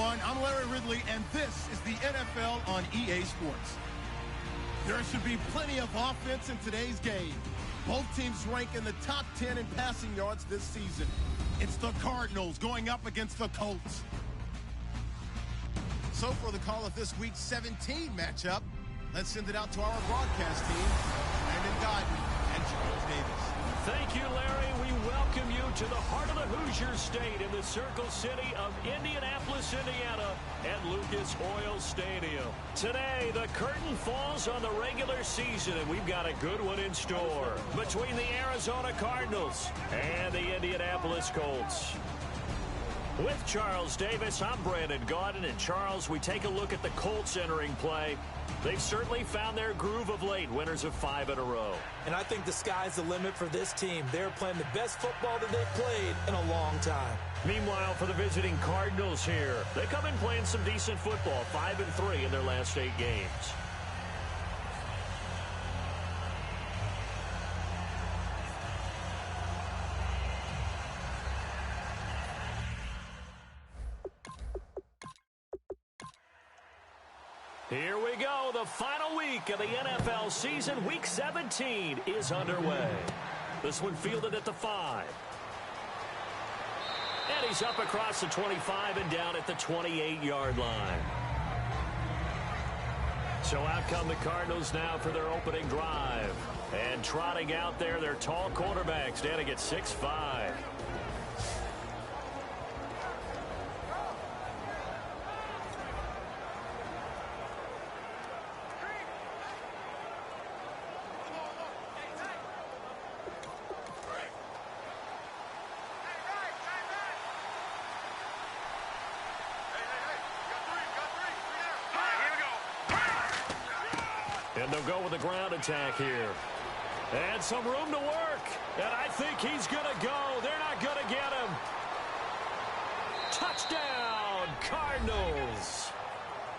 everyone. I'm Larry Ridley, and this is the NFL on EA Sports. There should be plenty of offense in today's game. Both teams rank in the top 10 in passing yards this season. It's the Cardinals going up against the Colts. So for the call of this Week 17 matchup, let's send it out to our broadcast team, Brandon Godden and Charles Davis. Thank you, Larry. We welcome you to the heart of the Hoosier State in the Circle City of Indianapolis, Indiana at Lucas Oil Stadium. Today, the curtain falls on the regular season, and we've got a good one in store between the Arizona Cardinals and the Indianapolis Colts. With Charles Davis, I'm Brandon Gaudin. And Charles, we take a look at the Colts entering play. They've certainly found their groove of late, winners of 5 in a row. And I think the sky's the limit for this team. They're playing the best football that they've played in a long time. Meanwhile, for the visiting Cardinals here, they come in playing some decent football, 5-3 in their last 8 games. Here we go. The final week of the NFL season. Week 17 is underway. This one fielded at the 5. And he's up across the 25 and down at the 28-yard line. So out come the Cardinals now for their opening drive. And trotting out there, their tall quarterback standing at 6'5". And they'll go with a ground attack here. And some room to work. And I think he's going to go. They're not going to get him. Touchdown, Cardinals.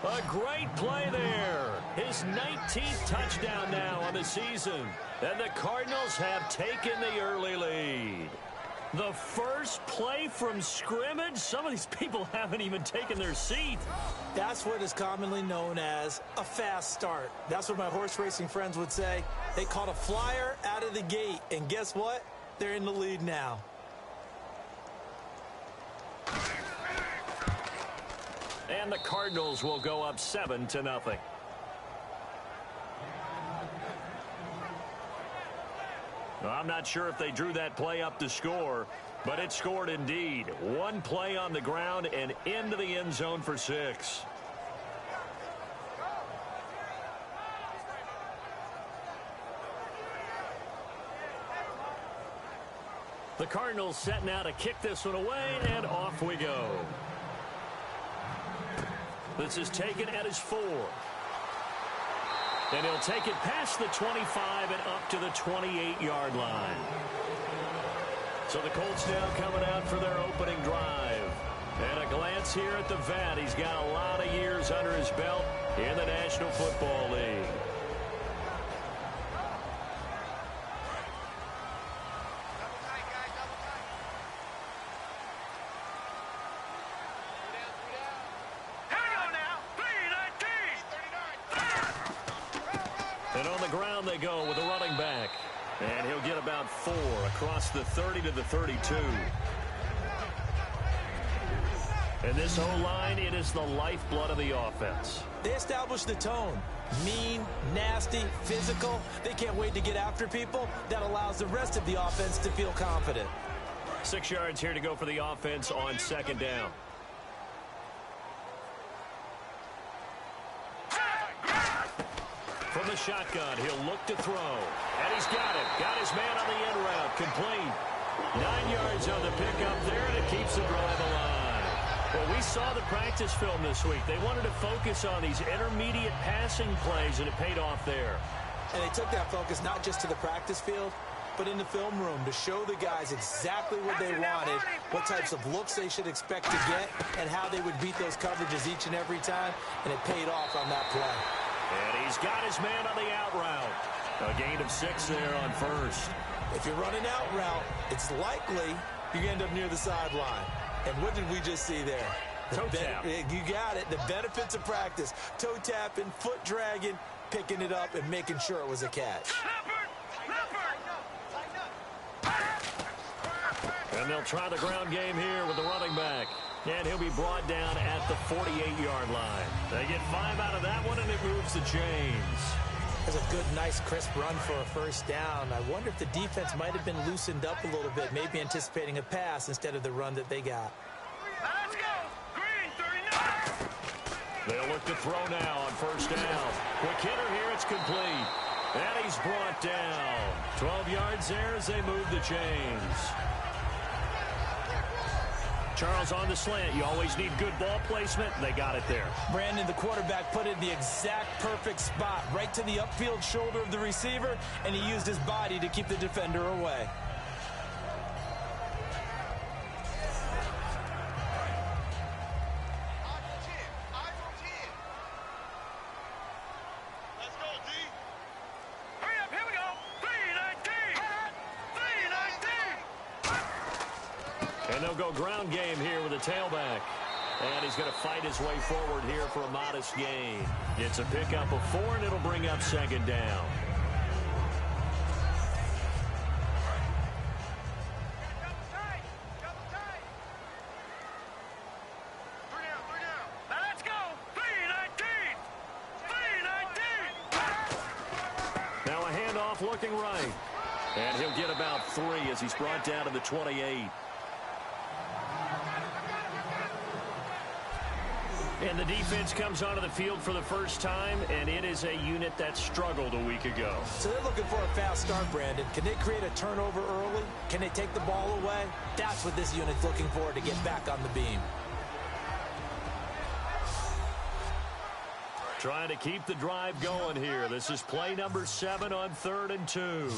A great play there. His 19th touchdown now on the season. And the Cardinals have taken the early lead. The first play from scrimmage? Some of these people haven't even taken their seat. That's what is commonly known as a fast start. That's what my horse racing friends would say. They caught a flyer out of the gate, and guess what? They're in the lead now. And the Cardinals will go up 7-0. I'm not sure if they drew that play up to score, but it scored indeed. One play on the ground and into the end zone for 6. The Cardinals set now to kick this one away, and off we go. This is taken at his 4. And he'll take it past the 25 and up to the 28-yard line. So the Colts now coming out for their opening drive. And a glance here at the vet. He's got a lot of years under his belt in the National Football League. And on the ground they go with a running back. And he'll get about 4 across the 30 to the 32. And this O-line, it is the lifeblood of the offense. They establish the tone. Mean, nasty, physical. They can't wait to get after people. That allows the rest of the offense to feel confident. 6 yards here to go for the offense on 2nd down. From the shotgun, he'll look to throw. And he's got it. Got his man on the end route. Complete. 9 yards on the pickup there, and it keeps the drive alive. Well, we saw the practice film this week. They wanted to focus on these intermediate passing plays, and it paid off there. And they took that focus not just to the practice field, but in the film room to show the guys exactly what they wanted, what types of looks they should expect to get, and how they would beat those coverages each and every time, and it paid off on that play. And he's got his man on the out route. A gain of 6 there on first. If you're running out route, it's likely you end up near the sideline. And what did we just see there? Toe tap. You got it. The benefits of practice. Toe tapping, foot dragging, picking it up, and making sure it was a catch. And they'll try the ground game here with the running back. And he'll be brought down at the 48-yard line. They get 5 out of that one, and it moves the chains. That's a good, nice, crisp run for a first down. I wonder if the defense might have been loosened up a little bit, maybe anticipating a pass instead of the run that they got. Let's go! Green, 39! They'll look to throw now on first down. Quick hitter here, it's complete. And he's brought down. 12 yards there as they move the chains. Charles on the slant. You always need good ball placement. They got it there. Brandon, the quarterback, put it in the exact perfect spot, right to the upfield shoulder of the receiver, and he used his body to keep the defender away. Let's go, D! Hurry up, here we go! 319! 319! And they'll go ground game here with a tailback. And he's going to fight his way forward here for a modest gain. It's a pickup of 4, and it'll bring up second down. Let's go! 319! 319! Now a handoff looking right. And he'll get about 3 as he's brought down to the 28. And the defense comes onto the field for the first time, and it is a unit that struggled a week ago. So they're looking for a fast start, Brandon. Can they create a turnover early? Can they take the ball away? That's what this unit's looking for to get back on the beam. Trying to keep the drive going here. This is play number 7 on 3rd and 2.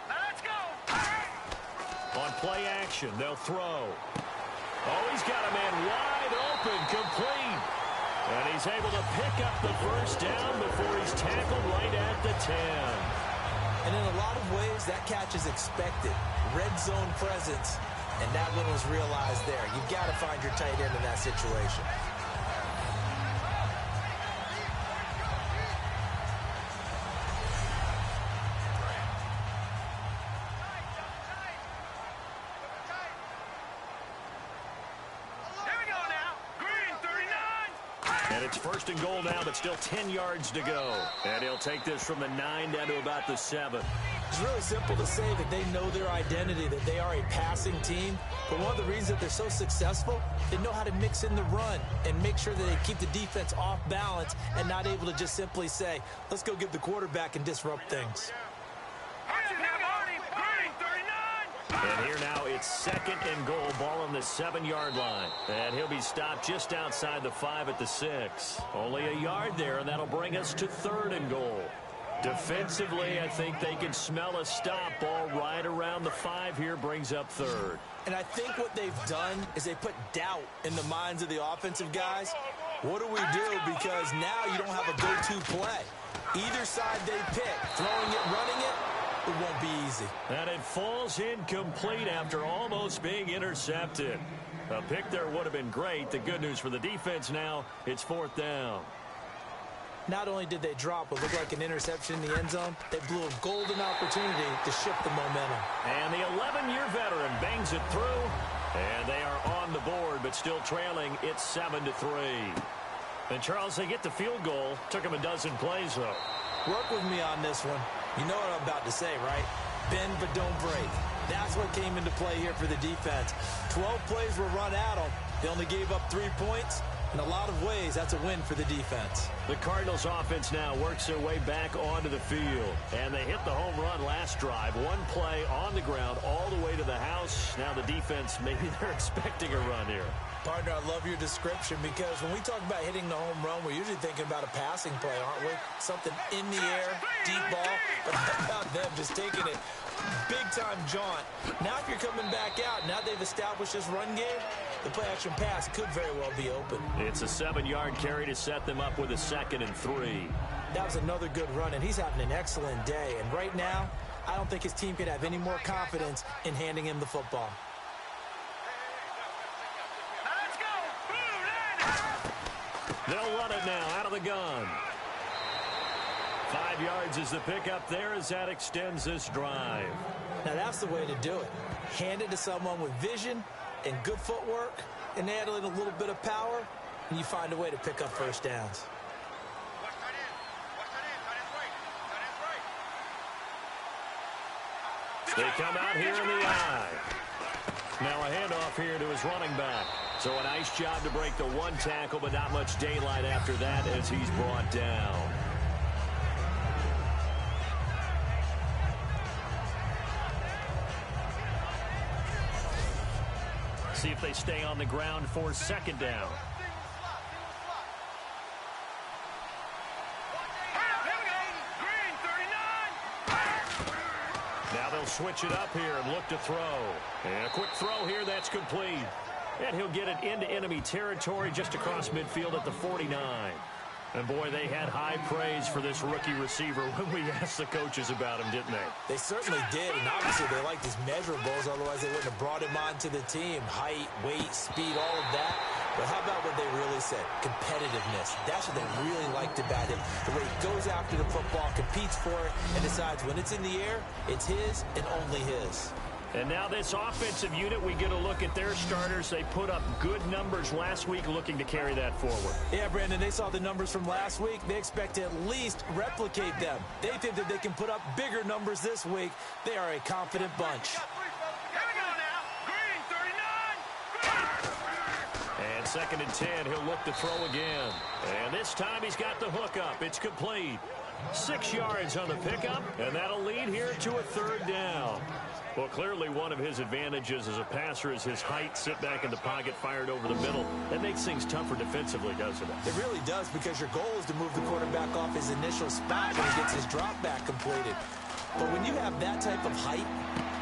Let's go! On play action, they'll throw. Oh, he's got a man wide open, complete. And he's able to pick up the first down before he's tackled right at the 10. And in a lot of ways, that catch is expected. Red zone presence. And that one was realized there. You've got to find your tight end in that situation. And it's 1st and goal now, but still 10 yards to go. And he'll take this from the 9 down to about the 7. It's really simple to say that they know their identity, that they are a passing team. But one of the reasons that they're so successful, they know how to mix in the run and make sure that they keep the defense off balance and not able to just simply say, let's go get the quarterback and disrupt things. And here now it's 2nd and goal, ball on the 7-yard line. And he'll be stopped just outside the 5 at the 6. Only a yard there, and that'll bring us to 3rd and goal. Defensively, I think they can smell a stop. Ball right around the 5 here, brings up 3rd. And I think what they've done is they put doubt in the minds of the offensive guys. What do we do? Because now you don't have a go-to play. Either side they pick, throwing it, running it, it won't be easy. And it falls incomplete after almost being intercepted. A pick there would have been great. The good news for the defense now, it's 4th down. Not only did they drop what looked like an interception in the end zone, they blew a golden opportunity to shift the momentum. And the 11-year veteran bangs it through. And they are on the board, but still trailing. It's 7-3. And, Charles, they get the field goal. Took them a dozen plays, though. Work with me on this one. You know what I'm about to say, right? Bend but don't break. That's what came into play here for the defense. 12 plays were run at them. They only gave up 3 points. In a lot of ways, that's a win for the defense. The Cardinals offense now works their way back onto the field. And they hit the home run last drive. 1 play on the ground all the way to the house. Now the defense, maybe they're expecting a run here. Partner, I love your description because when we talk about hitting the home run, we're usually thinking about a passing play, aren't we? Something in the air, deep ball. But how about them just taking it big-time jaunt? Now if you're coming back out, now they've established this run game, the play-action pass could very well be open. It's a 7-yard carry to set them up with a 2nd and 3. That was another good run, and he's having an excellent day. And right now, I don't think his team could have any more confidence in handing him the football. of the gun. 5 yards is the pickup there as that extends this drive. Now that's the way to do it. Hand it to someone with vision and good footwork and add in a little bit of power, and you find a way to pick up first downs. They come out here in the eye. Now a handoff here to his running back. So a nice job to break the one tackle, but not much daylight after that as he's brought down. See if they stay on the ground for second down. Now they'll switch it up here and look to throw. And a quick throw here, that's complete. And he'll get it into enemy territory just across midfield at the 49. And, boy, they had high praise for this rookie receiver when we asked the coaches about him, didn't they? They certainly did, and obviously they liked his measurables, otherwise they wouldn't have brought him onto the team. Height, weight, speed, all of that. But how about what they really said? Competitiveness. That's what they really liked about him. The way he goes after the football, competes for it, and decides when it's in the air, it's his and only his. And now this offensive unit, we get a look at their starters. They put up good numbers last week, looking to carry that forward. Yeah, Brandon, they saw the numbers from last week. They expect to at least replicate them. They think that they can put up bigger numbers this week. They are a confident bunch. And 2nd and 10, he'll look to throw again. And this time he's got the hook up. It's complete. 6 yards on the pickup, and that'll lead here to a 3rd down. Well, clearly one of his advantages as a passer is his height, sit back in the pocket, fired over the middle. That makes things tougher defensively, doesn't it? It really does, because your goal is to move the quarterback off his initial spot when he gets his drop back completed. But when you have that type of height,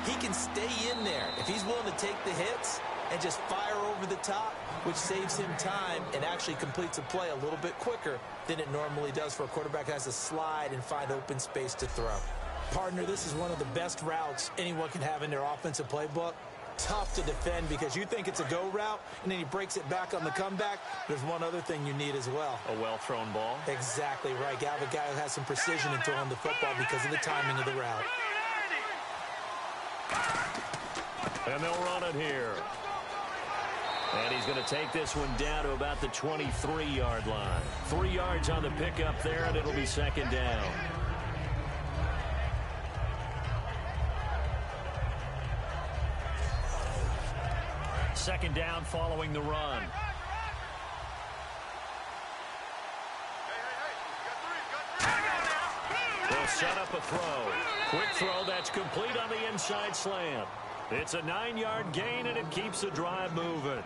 he can stay in there. If he's willing to take the hits and just fire over the top, which saves him time and actually completes a play a little bit quicker than it normally does for a quarterback that has to slide and find open space to throw. Partner, this is one of the best routes anyone can have in their offensive playbook. Tough to defend because you think it's a go route, and then he breaks it back on the comeback. There's one other thing you need as well. A well-thrown ball. Exactly right. You have a guy who has some precision in throwing the football because of the timing of the route. And they'll run it here. And he's going to take this one down to about the 23-yard line. 3 yards on the pickup there, and it'll be 2nd down. Second down following the run. They'll set up a throw. Quick throw that's complete on the inside slant. It's a 9-yard gain, and it keeps the drive moving.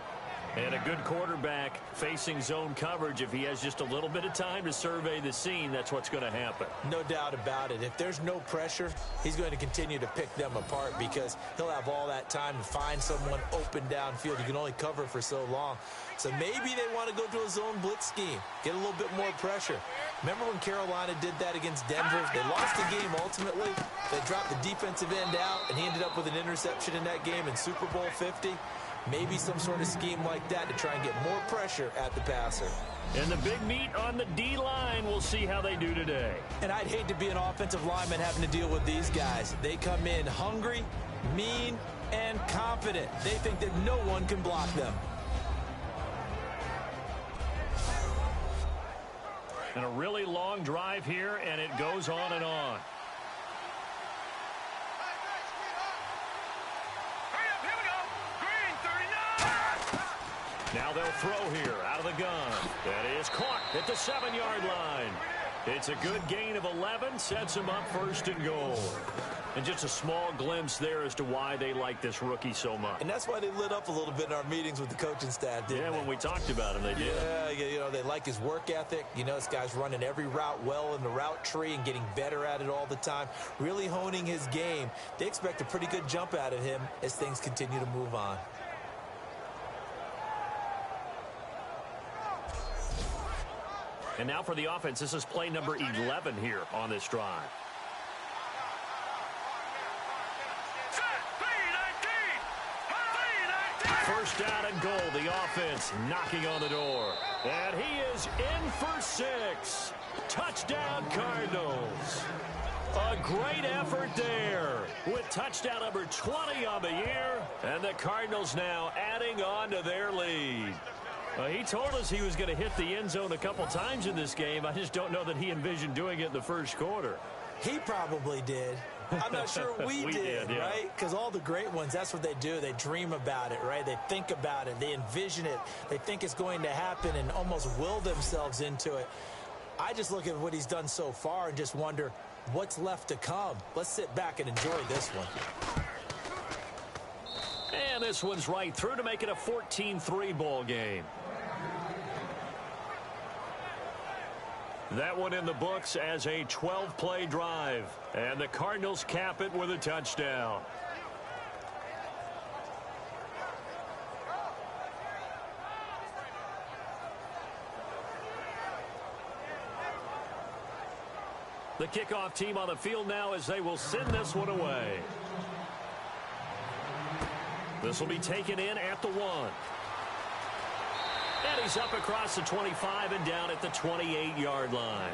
And a good quarterback facing zone coverage, if he has just a little bit of time to survey the scene, that's what's going to happen. No doubt about it. If there's no pressure, he's going to continue to pick them apart because he'll have all that time to find someone open downfield. You can only cover for so long. So maybe they want to go to a zone blitz scheme, get a little bit more pressure. Remember when Carolina did that against Denver? They lost the game ultimately. They dropped the defensive end out, and he ended up with an interception in that game in Super Bowl 50. Maybe some sort of scheme like that to try and get more pressure at the passer. And the big meat on the D-line, we'll see how they do today. And I'd hate to be an offensive lineman having to deal with these guys. They come in hungry, mean, and confident. They think that no one can block them. And a really long drive here, and it goes on and on. Now they'll throw here out of the gun. That is caught at the 7-yard line. It's a good gain of 11, sets him up 1st and goal. And just a small glimpse there as to why they like this rookie so much. And that's why they lit up a little bit in our meetings with the coaching staff, didn't they? Yeah, when we talked about him, they did. Yeah, you know, they like his work ethic. You know, this guy's running every route well in the route tree and getting better at it all the time, really honing his game. They expect a pretty good jump out of him as things continue to move on. And now for the offense, this is play number 11 here on this drive. First down and goal, the offense knocking on the door. And he is in for 6. Touchdown, Cardinals. A great effort there with touchdown number 20 on the year. And the Cardinals now adding on to their lead. He told us he was going to hit the end zone a couple times in this game. I just don't know that he envisioned doing it in the first quarter. He probably did. I'm not sure we did, yeah. right? Because all the great ones, that's what they do. They dream about it, right? They think about it. They envision it. They think it's going to happen and almost will themselves into it. I just look at what he's done so far and just wonder what's left to come. Let's sit back and enjoy this one. And this one's right through to make it a 14-3 ball game. That one in the books as a 12-play drive. And the Cardinals cap it with a touchdown. The kickoff team on the field now as they will send this one away. This will be taken in at the 1. And he's up across the 25 and down at the 28-yard line.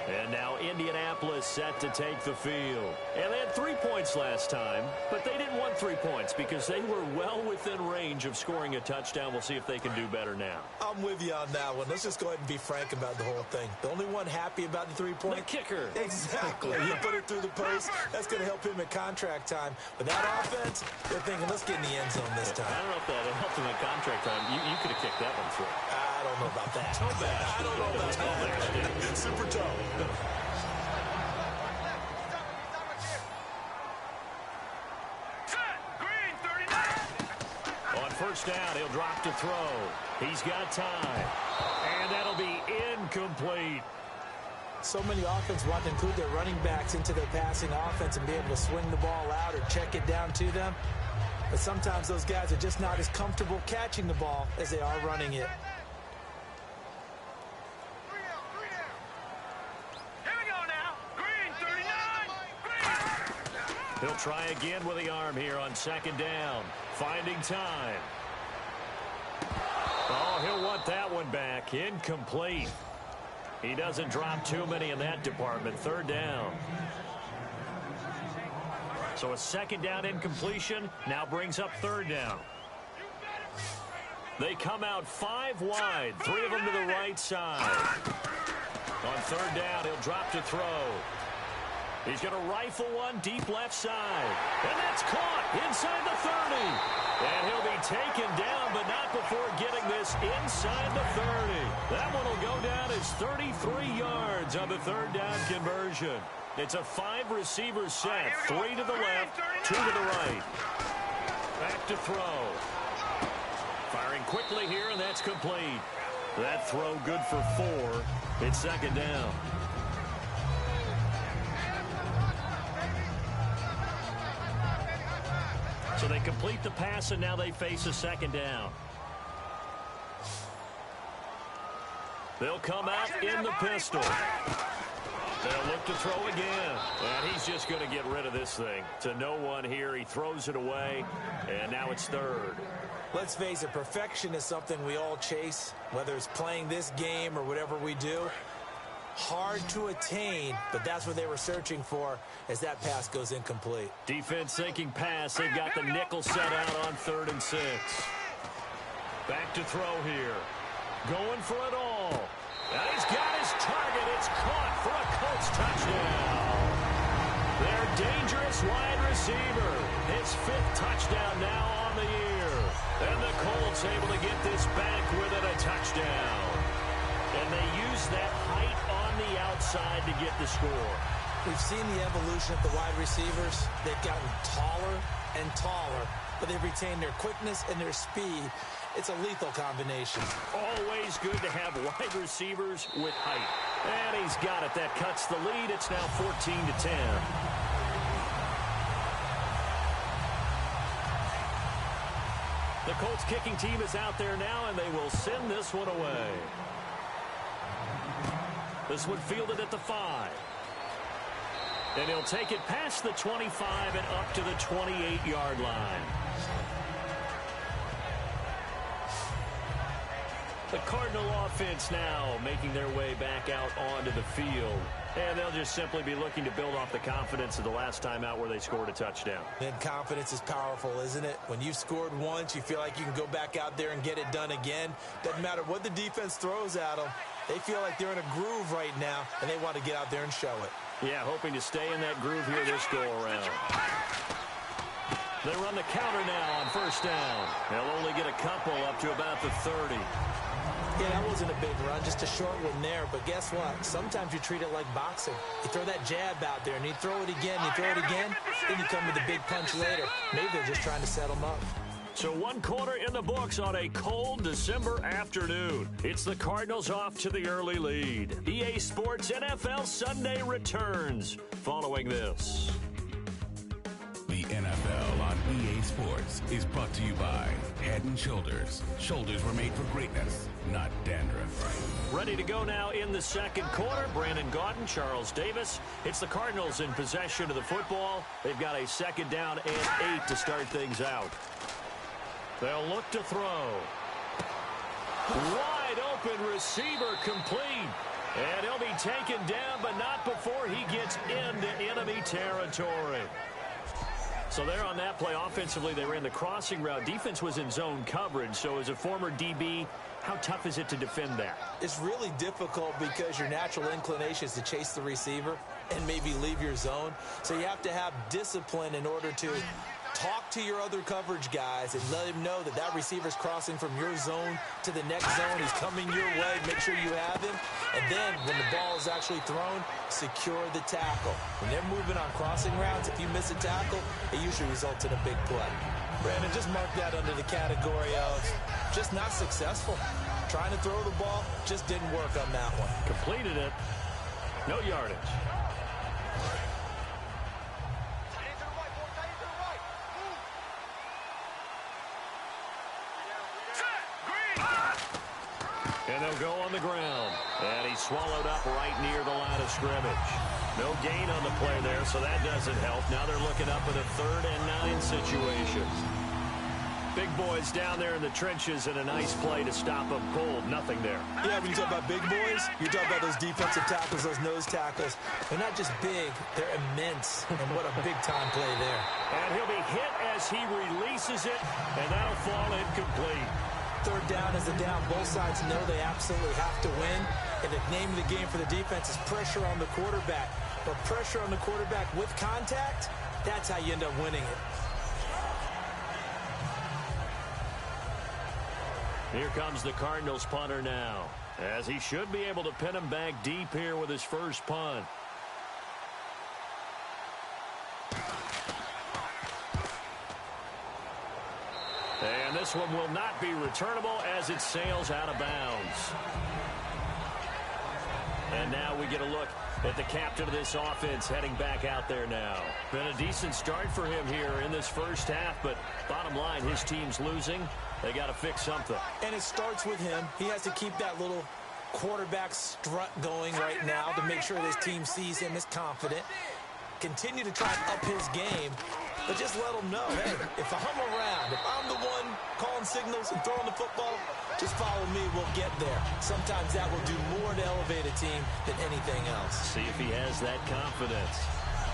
And now Indianapolis set to take the field. And they had 3 points last time, but they didn't want 3 points because they were well within range of scoring a touchdown. We'll see if they can do better now. I'm with you on that one. Let's just go ahead and be frank about the whole thing. The only one happy about the 3-point? The kicker. Exactly. You put it through the post. That's going to help him at contract time. But that offense, they're thinking, let's get in the end zone this time. I don't know if that helped him at contract time. You could have kicked that one through. I don't know about that. Toe bash. I don't know about that. Super toe. On first down, he'll drop to throw. He's got time. And that'll be incomplete. So many offenses want to include their running backs into their passing offense and be able to swing the ball out or check it down to them. But sometimes those guys are just not as comfortable catching the ball as they are running it. He'll try again with the arm here on second down. Finding time. Oh, he'll want that one back. Incomplete. He doesn't drop too many in that department. Third down. So a second down incompletion now brings up third down. They come out 5 wide. 3 of them to the right side. On third down, he'll drop to throw. He's going to rifle one deep left side. And that's caught inside the 30. And he'll be taken down, but not before getting this inside the 30. That one will go down as 33 yards on the third down conversion. It's a 5-receiver set. 3 to the left, 2 to the right. Back to throw. Firing quickly here, and that's complete. That throw good for 4. It's second down. So they complete the pass, and now they face a second down. They'll come out in the pistol. They'll look to throw again. And he's just going to get rid of this thing. To no one here. He throws it away, and now it's third. Let's face it, perfection is something we all chase, whether it's playing this game or whatever we do. Hard to attain, but that's what they were searching for as that pass goes incomplete. Defense thinking pass. They've got the nickel set out on 3rd and 6. Back to throw here. Going for it all. And he's got his target. It's caught for a Colts touchdown. Their dangerous wide receiver. His 5th touchdown now on the year. And the Colts able to get this back within a touchdown. And they use that height on the outside to get the score. We've seen the evolution of the wide receivers. They've gotten taller and taller, but they've retained their quickness and their speed. It's a lethal combination. Always good to have wide receivers with height. And he's got it. That cuts the lead. It's now 14-10. The Colts kicking team is out there now, and they will send this one away. This one fielded at the 5. And he'll take it past the 25 and up to the 28-yard line. The Cardinal offense now making their way back out onto the field. And they'll just simply be looking to build off the confidence of the last time out where they scored a touchdown. Then confidence is powerful, isn't it? When you've scored once, you feel like you can go back out there and get it done again. Doesn't matter what the defense throws at them. They feel like they're in a groove right now, and they want to get out there and show it. Yeah, hoping to stay in that groove here this go-around. They run the counter now on first down. They'll only get a couple up to about the 30. Yeah, that wasn't a big run, just a short one there. But guess what? Sometimes you treat it like boxing. You throw that jab out there, and you throw it again, you throw it again, then you come with a big punch later. Maybe they're just trying to set them up. So 1 quarter in the books on a cold December afternoon. It's the Cardinals off to the early lead. EA Sports NFL Sunday returns following this. The NFL on EA Sports is brought to you by Head & Shoulders. Shoulders were made for greatness, not dandruff. Ready to go now in the second quarter. Brandon Gaudin, Charles Davis. It's the Cardinals in possession of the football. They've got a second down and 8 to start things out. They'll look to throw. Wide open receiver complete. And he'll be taken down, but not before he gets into enemy territory. So there on that play, offensively, they ran the crossing route. Defense was in zone coverage. So as a former DB, how tough is it to defend that? It's really difficult because your natural inclination is to chase the receiver and maybe leave your zone. So you have to have discipline in order to talk to your other coverage guys and let him know that that receiver's crossing from your zone to the next zone. He's coming your way. Make sure you have him. And then when the ball is actually thrown, secure the tackle. When they're moving on crossing routes, if you miss a tackle, it usually results in a big play. Brandon, just mark that under the category of just not successful. Trying to throw the ball just didn't work on that one. Completed it. No yardage. And they'll go on the ground. And he's swallowed up right near the line of scrimmage. No gain on the play there, so that doesn't help. Now they're looking up at a 3rd and 9 situation. Big boys down there in the trenches and a nice play to stop them cold. Nothing there. Yeah, when you talk about big boys, you're talking about those defensive tackles, those nose tackles. They're not just big, they're immense. And what a big-time play there. And he'll be hit as he releases it, and that'll fall incomplete. 3rd down is the down. Both sides know they absolutely have to win. And the name of the game for the defense is pressure on the quarterback. But pressure on the quarterback with contact, that's how you end up winning it. Here comes the Cardinals punter now, as he should be able to pin him back deep here with his first punt. And this one will not be returnable as it sails out of bounds. And now we get a look at the captain of this offense heading back out there now. Been a decent start for him here in this first half, but bottom line, his team's losing. They got to fix something. And it starts with him. He has to keep that little quarterback strut going right now to make sure this team sees him as confident. Continue to try and up his game, but just let him know, hey, if I'm around, if I'm the one calling signals and throwing the football, just follow me, we'll get there. Sometimes that will do more to elevate a team than anything else. See if he has that confidence.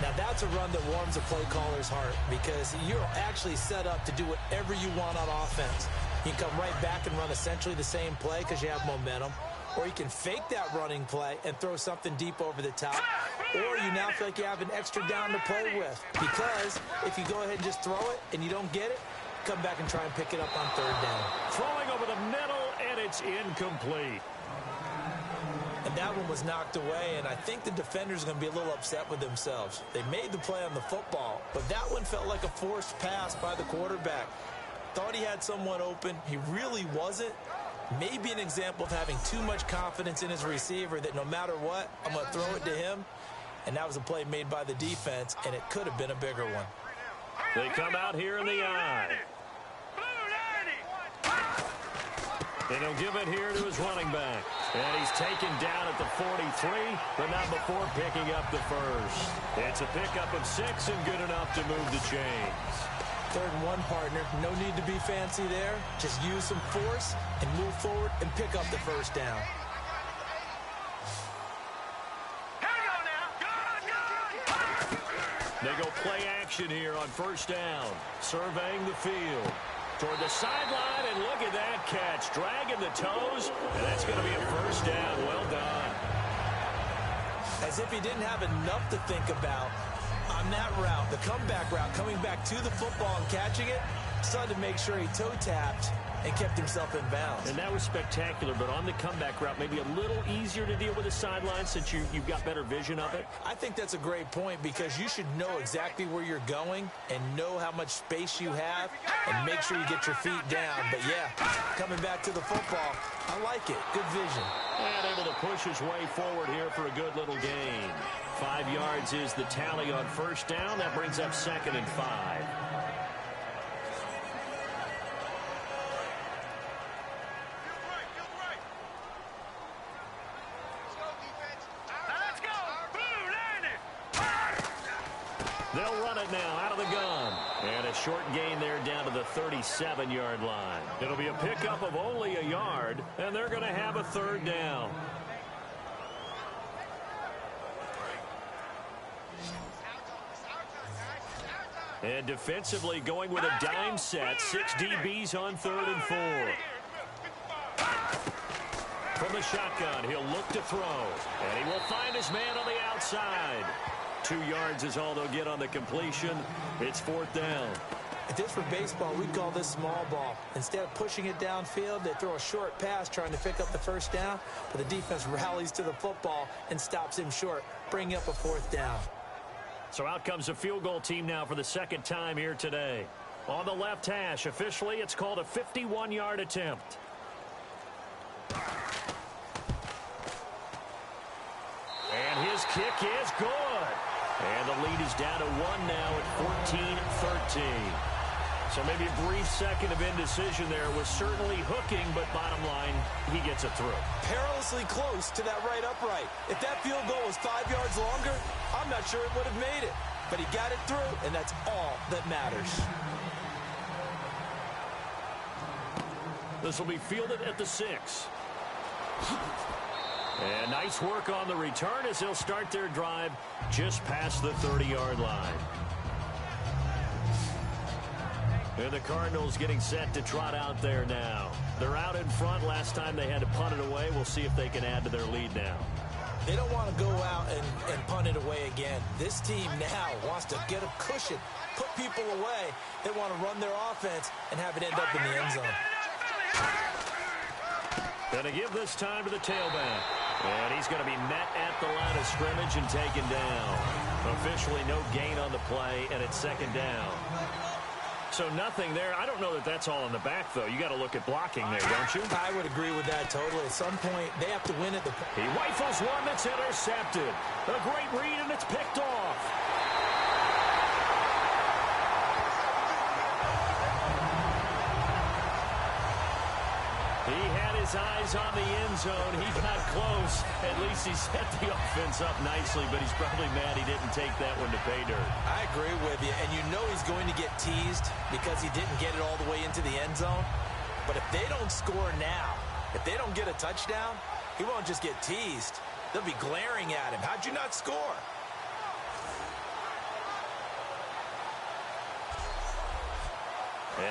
Now, that's a run that warms a play caller's heart because you're actually set up to do whatever you want on offense. You can come right back and run essentially the same play because you have momentum, or you can fake that running play and throw something deep over the top, or you now feel like you have an extra down to play with because if you go ahead and just throw it and you don't get it, come back and try and pick it up on 3rd down. Throwing over the middle, and it's incomplete. And that one was knocked away, and I think the defenders are going to be a little upset with themselves. They made the play on the football, but that one felt like a forced pass by the quarterback. Thought he had someone open. He really wasn't. Maybe an example of having too much confidence in his receiver that no matter what, I'm going to throw it to him. And that was a play made by the defense, and it could have been a bigger one. They come out here in the eye. And he'll give it here to his running back. And he's taken down at the 43, but not before picking up the first. It's a pickup of 6 and good enough to move the chains. 3rd and 1, partner. No need to be fancy there. Just use some force and move forward and pick up the first down. They go play action here on 1st down. Surveying the field. Toward the sideline, and look at that catch. Dragging the toes, and that's going to be a 1st down. Well done. As if he didn't have enough to think about on that route, the comeback route, coming back to the football and catching it, decided to make sure he toe-tapped and kept himself in bounds. And that was spectacular, but on the comeback route, maybe a little easier to deal with the sideline since you've got better vision of it. I think that's a great point because you should know exactly where you're going and know how much space you have and make sure you get your feet down. But yeah, coming back to the football, I like it. Good vision. And able to push his way forward here for a good little gain. 5 yards is the tally on 1st down. That brings up 2nd and 5. They'll run it now out of the gun. And a short gain there down to the 37-yard line. It'll be a pickup of only a yard, and they're going to have a 3rd down. And defensively going with a dime set. 6 DBs on 3rd and 4. From the shotgun, he'll look to throw. And he will find his man on the outside. 2 yards is all they'll get on the completion. It's 4th down. If this were baseball, we'd call this small ball. Instead of pushing it downfield, they throw a short pass trying to pick up the 1st down, but the defense rallies to the football and stops him short, bringing up a 4th down. So out comes a field goal team now for the 2nd time here today. On the left hash, officially it's called a 51-yard attempt. And his kick is good. And the lead is down to 1 now at 14-13. So maybe a brief second of indecision there. Was certainly hooking, but bottom line, he gets it through. Perilously close to that right upright. If that field goal was 5 yards longer, I'm not sure it would have made it. But he got it through, and that's all that matters. This will be fielded at the 6. And nice work on the return as they'll start their drive just past the 30-yard line. And the Cardinals getting set to trot out there now. They're out in front. Last time they had to punt it away. We'll see if they can add to their lead now. They don't want to go out and punt it away again. This team now wants to get a cushion, put people away. They want to run their offense and have it end up in the end zone. Going to give this time to the tailback. And he's going to be met at the line of scrimmage and taken down. Officially no gain on the play, and it's 2nd down. So nothing there. I don't know that that's all in the back, though. You got to look at blocking there, don't you? I would agree with that totally. At some point, they have to win at the... He rifles one that's intercepted. A great read, and it's picked off. He had his eyes on the end zone. He got close. At least he set the offense up nicely, but he's probably mad he didn't take that one to pay dirt. I agree with you, and you know he's going to get teased because he didn't get it all the way into the end zone. But if they don't score now, if they don't get a touchdown, he won't just get teased. They'll be glaring at him. How'd you not score?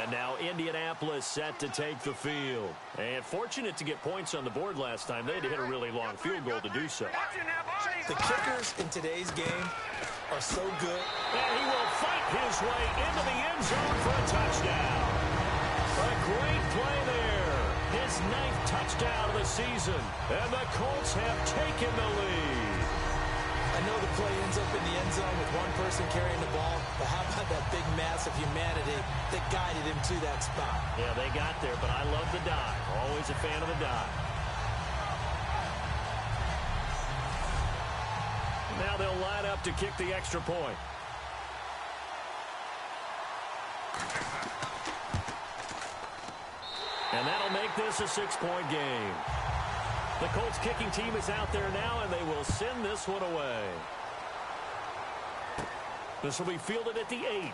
And now Indianapolis set to take the field. And fortunate to get points on the board last time. They had to hit a really long field goal to do so. The kickers in today's game are so good. And he will fight his way into the end zone for a touchdown. A great play there. His 9th touchdown of the season. And the Colts have taken the lead. I know the play ends up in the end zone with one person carrying the ball, but how about that big mass of humanity that guided him to that spot? Yeah, they got there, but I love the dive. Always a fan of the dive. Now they'll line up to kick the extra point. And that'll make this a 6-point game. The Colts kicking team is out there now, and they will send this one away. This will be fielded at the 8.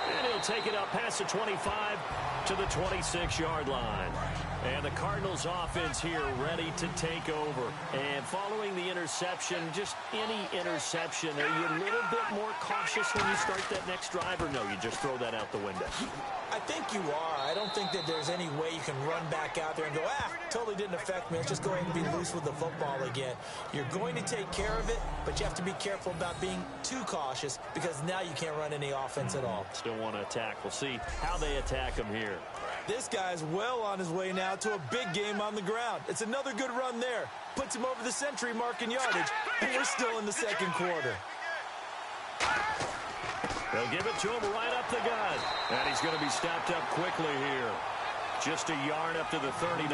And he'll take it up past the 25 to the 26-yard line. And the Cardinals offense here ready to take over. And following the interception, just any interception, are you a little bit more cautious when you start that next drive, or no, you just throw that out the window? I think you are. I don't think that there's any way you can run back out there and go, totally didn't affect me. Let's just go ahead and be loose with the football again. You're going to take care of it, but you have to be careful about being too cautious because now you can't run any offense at all. Still want to attack. We'll see how they attack him here. This guy's well on his way now to a big game on the ground. It's another good run there. Puts him over the century mark in yardage, and we're still in the second quarter. They'll give it to him right up the gut. And he's going to be stopped up quickly here. Just a yard up to the 39.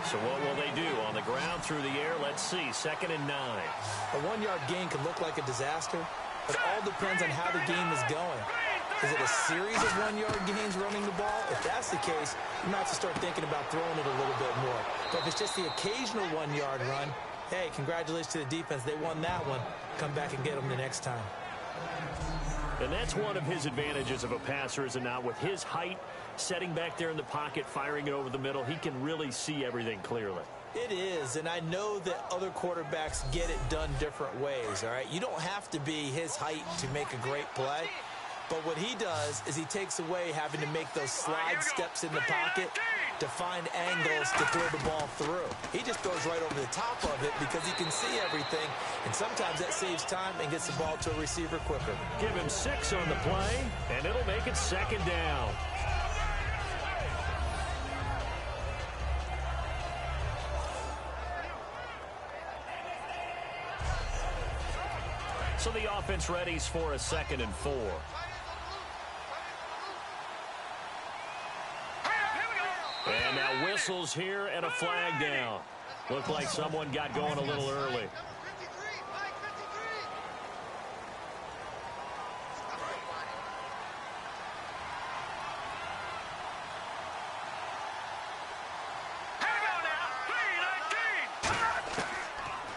So what will they do? On the ground, through the air, let's see. 2nd and 9. A 1-yard gain can look like a disaster, but it all depends on how the game is going. Is it a series of 1-yard gains running the ball? If that's the case, you might have to start thinking about throwing it a little bit more. But if it's just the occasional 1-yard run, hey, congratulations to the defense. They won that one. Come back and get them the next time. And that's one of his advantages of a passer, is it not? With his height, setting back there in the pocket, firing it over the middle, he can really see everything clearly. It is, and I know that other quarterbacks get it done different ways, all right? You don't have to be his height to make a great play. But what he does is he takes away having to make those slide steps in the pocket to find angles to throw the ball through. He just goes right over the top of it because he can see everything, and sometimes that saves time and gets the ball to a receiver quicker. Give him 6 on the play, and it'll make it 2nd down. So the offense readies for a 2nd and 4. And now whistles here and a flag down. Looked like someone got going a little early.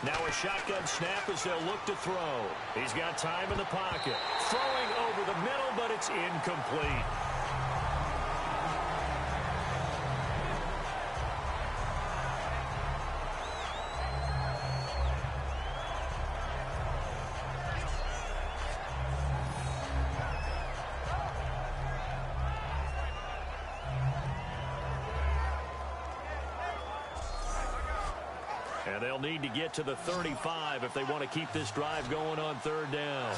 Now a shotgun snap as they'll look to throw. He's got time in the pocket. Throwing over the middle, but it's incomplete. And they'll need to get to the 35 if they want to keep this drive going on 3rd down.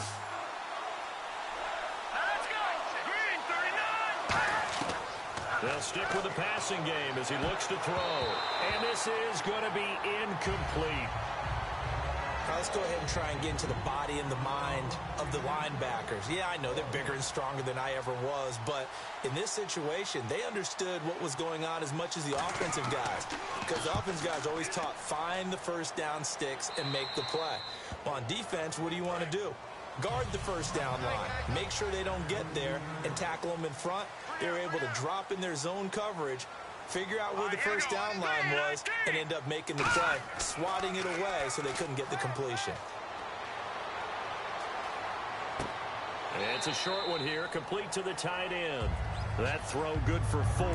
Let's go! Green, 39! They'll stick with the passing game as he looks to throw. And this is going to be incomplete. Now let's go ahead and try and get into the body and the mind of the linebackers. Yeah, I know they're bigger and stronger than I ever was, but in this situation, they understood what was going on as much as the offensive guys, because the offensive guys always taught find the first down sticks and make the play. Well, on defense, what do you want to do? Guard the first down line. Make sure they don't get there and tackle them in front. They're able to drop in their zone coverage, figure out where the first down line was, and end up making the play, swatting it away so they couldn't get the completion. And it's a short one here, complete to the tight end. That throw good for 4.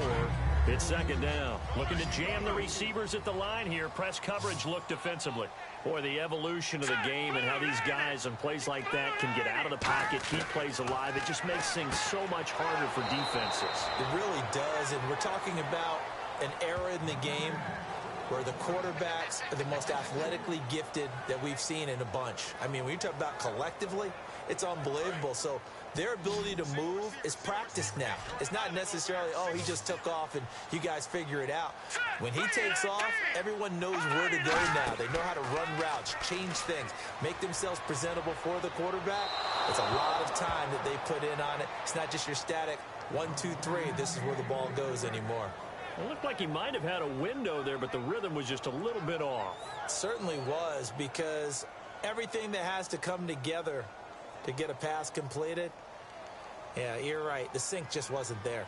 It's 2nd down. Looking to jam the receivers at the line here. Press coverage look defensively. Boy, the evolution of the game and how these guys on plays like that can get out of the pocket, keep plays alive, it just makes things so much harder for defenses. It really does, and we're talking about an era in the game where the quarterbacks are the most athletically gifted that we've seen in a bunch. I mean, when you talk about collectively, it's unbelievable. So their ability to move is practiced now. It's not necessarily, oh, he just took off and you guys figure it out. When he takes off, everyone knows where to go now. They know how to run routes, change things, make themselves presentable for the quarterback. It's a lot of time that they put in on it. It's not just your static 1, 2, 3, this is where the ball goes anymore. It looked like he might have had a window there, but the rhythm was just a little bit off. It certainly was, because everything that has to come together to get a pass completed, yeah, you're right. The sync just wasn't there.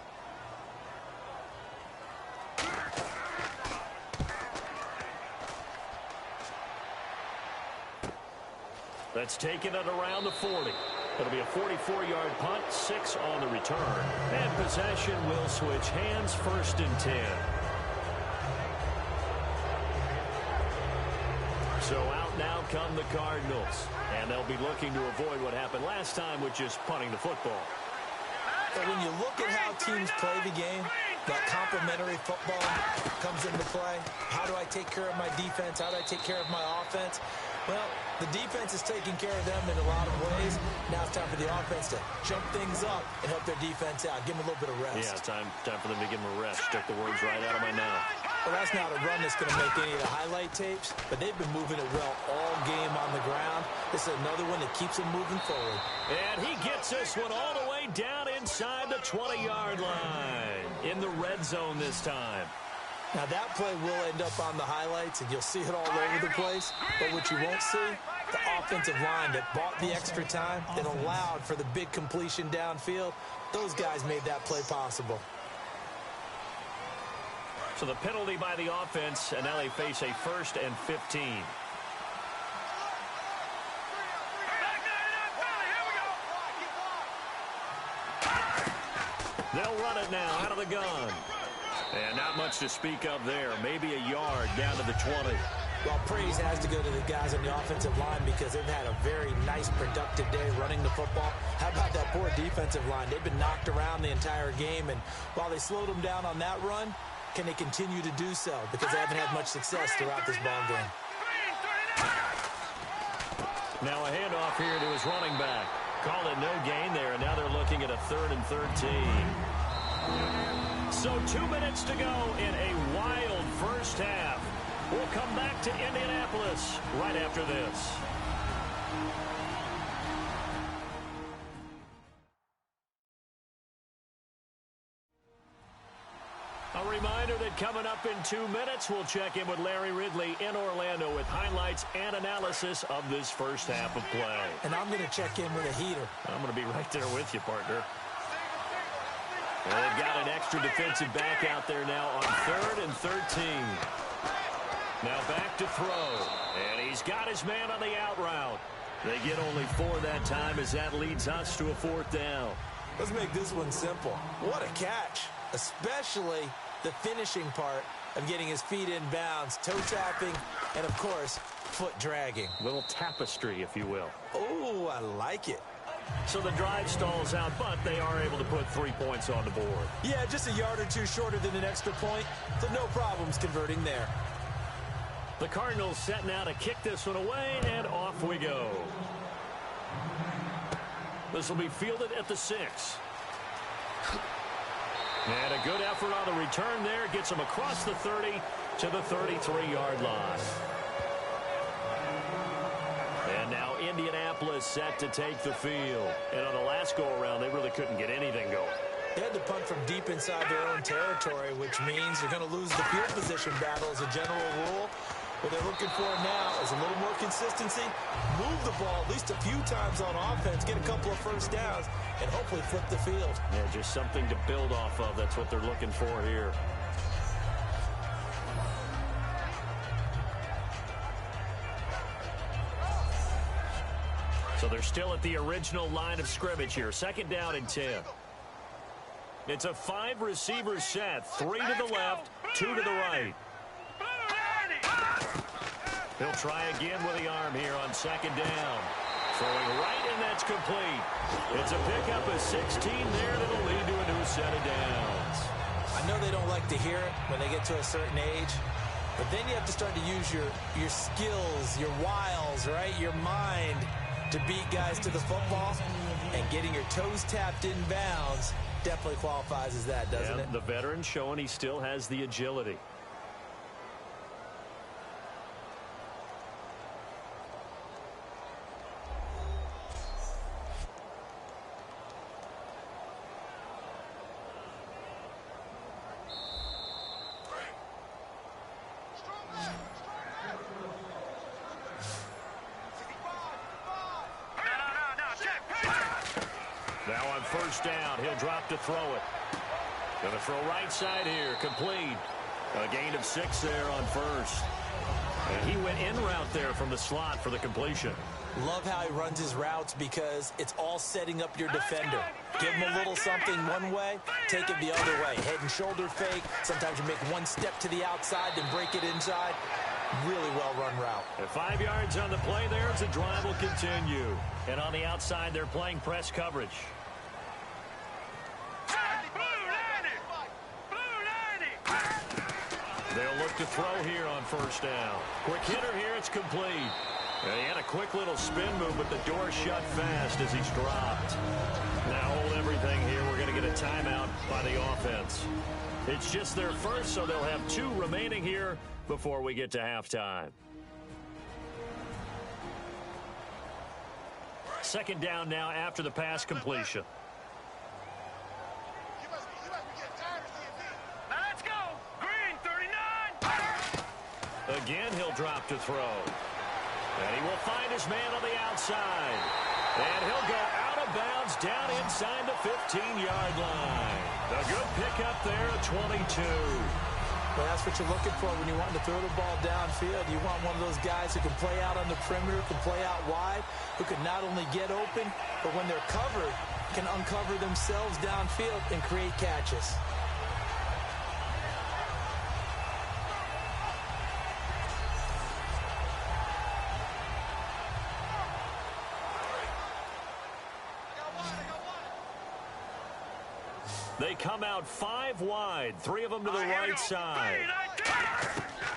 Let's take it at around the 40. It'll be a 44-yard punt, 6 on the return. And possession will switch hands, 1st and 10. So out now come the Cardinals. And they'll be looking to avoid what happened last time with just punting the football. But when you look at how teams play the game, that complementary football comes into play. How do I take care of my defense? How do I take care of my offense? Well, the defense is taking care of them in a lot of ways. Now it's time for the offense to jump things up and help their defense out. Give them a little bit of rest. Yeah, time for them to give them a rest. Took the words right out of my mouth. Well, that's not a run that's going to make any of the highlight tapes, but they've been moving it well all game on the ground. This is another one that keeps them moving forward. And he gets this one all the way down inside the 20-yard line. In the red zone this time. Now, that play will end up on the highlights, and you'll see it all over the place. But what you won't see, the offensive line that bought the extra time, that allowed for the big completion downfield, those guys made that play possible. So the penalty by the offense, and now they face a 1st and 15. They'll run it now out of the gun. And not much to speak of there. Maybe a yard down to the 20. Well, praise has to go to the guys on the offensive line because they've had a very nice, productive day running the football. How about that poor defensive line? They've been knocked around the entire game, and while they slowed them down on that run, can they continue to do so? Because they haven't had much success throughout this ball game. Now a handoff here to his running back. Call it no gain there, and now they're looking at a 3rd and 13. So 2 minutes to go in a wild first half. We'll come back to Indianapolis right after this. A reminder that coming up in 2 minutes, we'll check in with Larry Ridley in Orlando with highlights and analysis of this first half of play. And I'm going to check in with a heater. I'm going to be right there with you, partner. Well, they've got an extra defensive back out there now on 3rd and 13. Now back to throw. And he's got his man on the out route. They get only 4 that time as that leads us to a 4th down. Let's make this one simple. What a catch, especially the finishing part of getting his feet in bounds, toe tapping, and, of course, foot dragging. Little tapestry, if you will. Oh, I like it. So the drive stalls out, but they are able to put 3 points on the board. Yeah, just a yard or two shorter than an extra point, so no problems converting there. The Cardinals set now to kick this one away, and off we go. This will be fielded at the 6. And a good effort on the return there. Gets him across the 30 to the 33-yard line. And now Indianapolis set to take the field. And on the last go-around, they really couldn't get anything going. They had to punt from deep inside their own territory, which means you're going to lose the field position battle as a general rule. What they're looking for now is a little more consistency, move the ball at least a few times on offense, get a couple of first downs, and hopefully flip the field. Yeah, just something to build off of. That's what they're looking for here. So they're still at the original line of scrimmage here. 2nd down and 10. It's a 5-receiver set. 3 to the left, 2 to the right. He'll try again with the arm here on 2nd down. Throwing right, and that's complete. It's a pickup of 16 there that'll lead to a new set of downs. I know they don't like to hear it when they get to a certain age, but then you have to start to use your skills, your wiles, right, your mind to beat guys to the football, and getting your toes tapped in bounds definitely qualifies as that, doesn't it? The veteran showing he still has the agility. Now on 1st down, he'll drop to throw it. Going to throw right side here, complete. A gain of 6 there on 1st. And he went in route there from the slot for the completion. Love how he runs his routes because it's all setting up your defender. Give him a little something one way, take it the other way. Head and shoulder fake. Sometimes you make one step to the outside, then break it inside. Really well-run route. At 5 yards on the play there as the drive will continue. And on the outside, they're playing press coverage. They'll look to throw here on first down. Quick hitter here, it's complete. And he had a quick little spin move, but the door shut fast as he's dropped. Now hold everything here. We're going to get a timeout by the offense. It's just their first, so they'll have 2 remaining here before we get to halftime. Second down now after the pass completion. Let's go. Green 39. Again, he'll drop to throw. And he will find his man on the outside. And he'll go out of bounds down inside the 15-yard line. A good pickup there at 22. Well, that's what you're looking for when you want to throw the ball downfield. You want one of those guys who can play out on the perimeter, can play out wide, who can not only get open, but when they're covered, can uncover themselves downfield and create catches. They come out 5 wide, 3 of them to the right side.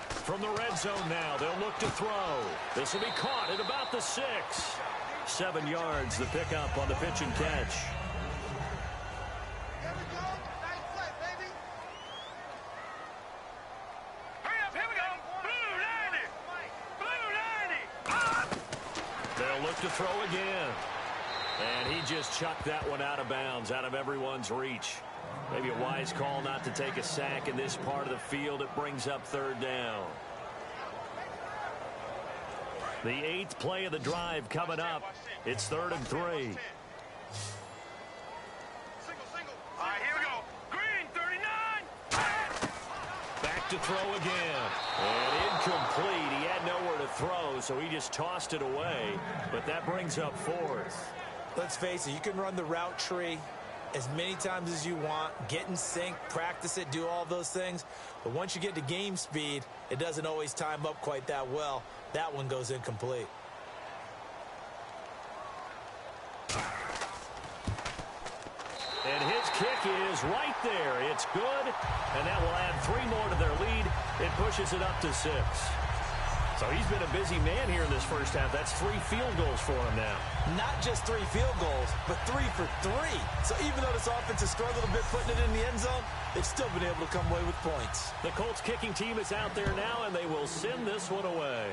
From the red zone now, they'll look to throw. This will be caught at about the 6. 7 yards, the pickup on the pitch and catch. Here we go. Blue 90. They'll look to throw again. And he just chucked that one out of bounds, out of everyone's reach. Maybe a wise call not to take a sack in this part of the field. It brings up 3rd down. The 8th play of the drive coming up. It's 3rd and 3. All right, here we go. Green 39. Back to throw again. And incomplete. He had nowhere to throw, so he just tossed it away. But that brings up 4th. Let's face it, you can run the route tree as many times as you want, get in sync, practice it, do all those things. But once you get to game speed, it doesn't always time up quite that well. That one goes incomplete. And his kick is right there. It's good, and that will add 3 more to their lead. It pushes it up to 6. So he's been a busy man here in this first half. That's 3 field goals for him now. Not just 3 field goals, but 3 for 3. So even though this offense has struggled a bit putting it in the end zone, they've still been able to come away with points. The Colts kicking team is out there now, and they will send this one away.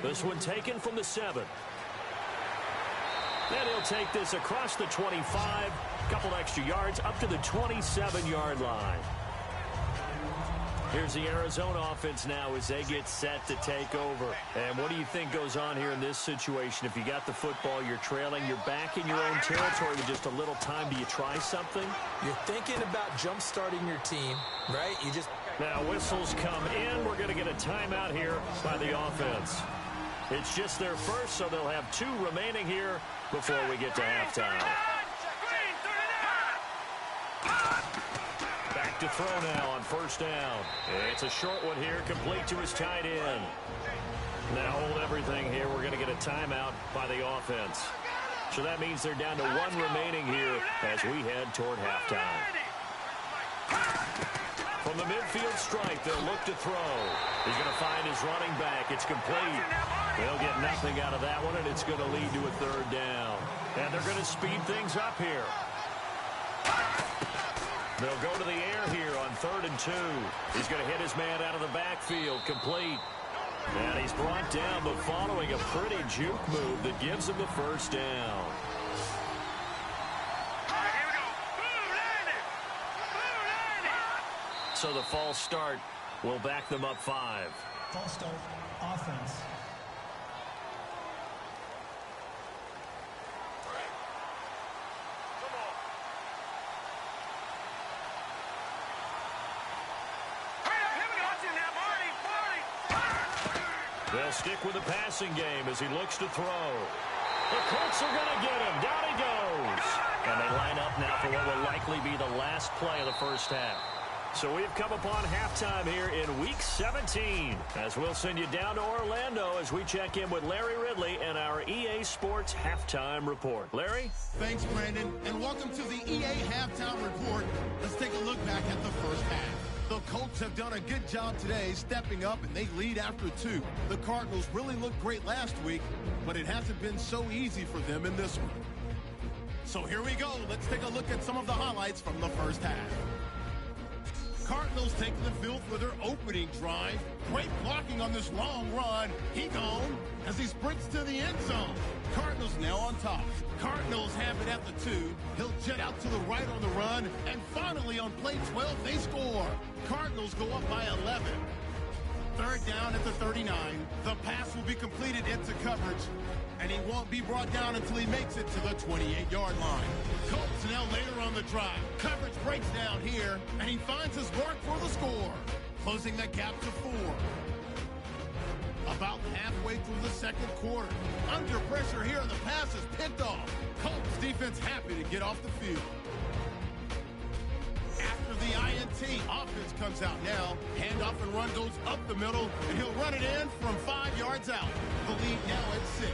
This one taken from the 7. And he'll take this across the 25, a couple extra yards, up to the 27-yard line. Here's the Arizona offense now as they get set to take over. And what do you think goes on here in this situation? If you got the football, you're trailing, you're back in your own territory with just a little time. Do you try something? You're thinking about jump-starting your team, right? You just... Now whistles come in. We're going to get a timeout here by the offense. It's just their first, so they'll have 2 remaining here before we get to halftime. Back to throw now on first down. It's a short one here, complete to his tight end. Now hold everything here. We're going to get a timeout by the offense. So that means they're down to 1 remaining here as we head toward halftime. From the midfield stripe, they'll look to throw. He's going to find his running back. It's complete. They'll get nothing out of that one, and it's going to lead to a 3rd down. And they're going to speed things up here. They'll go to the air here on 3rd and 2. He's going to hit his man out of the backfield, complete. And he's brought down, but following a pretty juke move that gives him the 1st down. So the false start will back them up 5. False start, offense. Here we go. Watch it now, Marty. They'll stick with the passing game as he looks to throw. The Colts are going to get him. Down he goes. And they line up now for what will likely be the last play of the first half. So we've come upon halftime here in Week 17 as we'll send you down to Orlando as we check in with Larry Ridley and our EA Sports Halftime Report. Larry? Thanks, Brandon, and welcome to the EA Halftime Report. Let's take a look back at the first half. The Colts have done a good job today stepping up, and they lead after 2. The Cardinals really looked great last week, but it hasn't been so easy for them in this one. So here we go. Let's take a look at some of the highlights from the first half. Cardinals taking the field for their opening drive. Great blocking on this long run. He gone as he sprints to the end zone. Cardinals now on top. Cardinals have it at the 2. He'll jet out to the right on the run. And finally on play 12, they score. Cardinals go up by 11. Third down at the 39. The pass will be completed into coverage. And he won't be brought down until he makes it to the 28-yard line. Colts now later on the drive. Coverage breaks down here, and he finds his mark for the score, closing the gap to 4. About halfway through the second quarter. Under pressure here, and the pass is picked off. Colts defense happy to get off the field. After the INT, offense comes out now. Handoff and run goes up the middle, and he'll run it in from 5 yards out. The lead now at 6.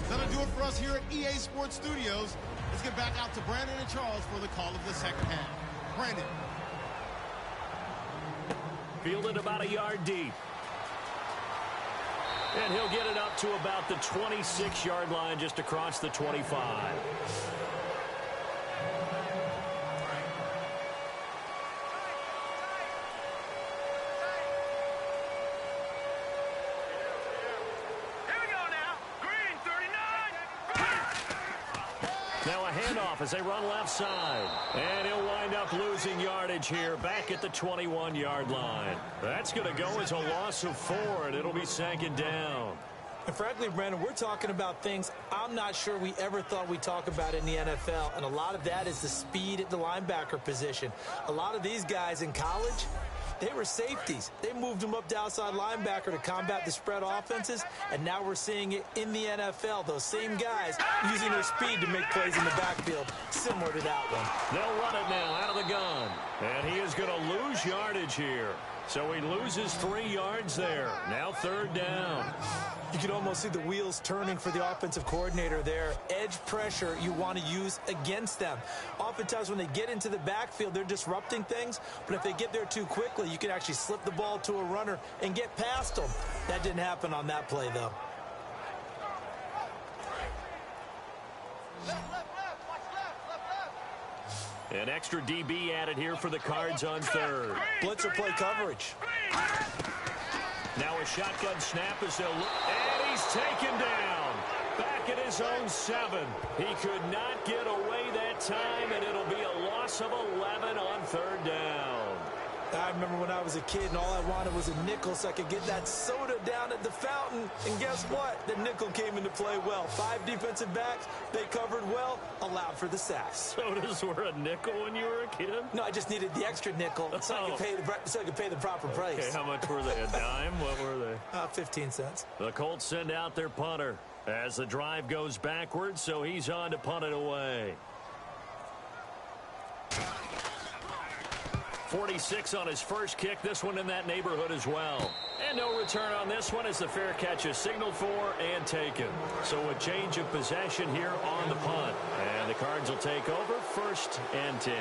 That'll do it for us here at EA Sports Studios. Let's get back out to Brandon and Charles for the call of the second half. Brandon. Fielded about a yard deep. And he'll get it up to about the 26-yard line just across the 25. Now a handoff as they run left side. And he'll wind up losing yardage here back at the 21-yard line. That's going to go as a loss of 4, and it'll be second down. And frankly, Brandon, we're talking about things I'm not sure we ever thought we'd talk about in the NFL. And a lot of that is the speed at the linebacker position. A lot of these guys in college, they were safeties. They moved them up to outside linebacker to combat the spread offenses, and now we're seeing it in the NFL. Those same guys using their speed to make plays in the backfield, similar to that one. They'll run it now out of the gun, and he is going to lose yardage here. So he loses 3 yards there. Now third down. You can almost see the wheels turning for the offensive coordinator there. Edge pressure you want to use against them. Oftentimes when they get into the backfield, they're disrupting things. But if they get there too quickly, you can actually slip the ball to a runner and get past them. That didn't happen on that play, though. An extra DB added here for the Cards on third. Blitzer play coverage. Now a shotgun snap as they'll look. And he's taken down. Back at his own 7. He could not get away that time, and it'll be a loss of 11 on third down. I remember when I was a kid and all I wanted was a nickel so I could get that soda down at the fountain. And guess what? The nickel came into play well. 5 defensive backs. They covered well, allowed for the sacks. Sodas were a nickel when you were a kid? No, I just needed the extra nickel so I could pay the proper price. Okay, how much were they? A dime? What were they? 15 cents. The Colts send out their punter as the drive goes backwards, so he's on to punt it away. 46 on his first kick. This one in that neighborhood as well. And no return on this one as the fair catch is signaled for and taken. So a change of possession here on the punt. And the Cards will take over 1st and 10.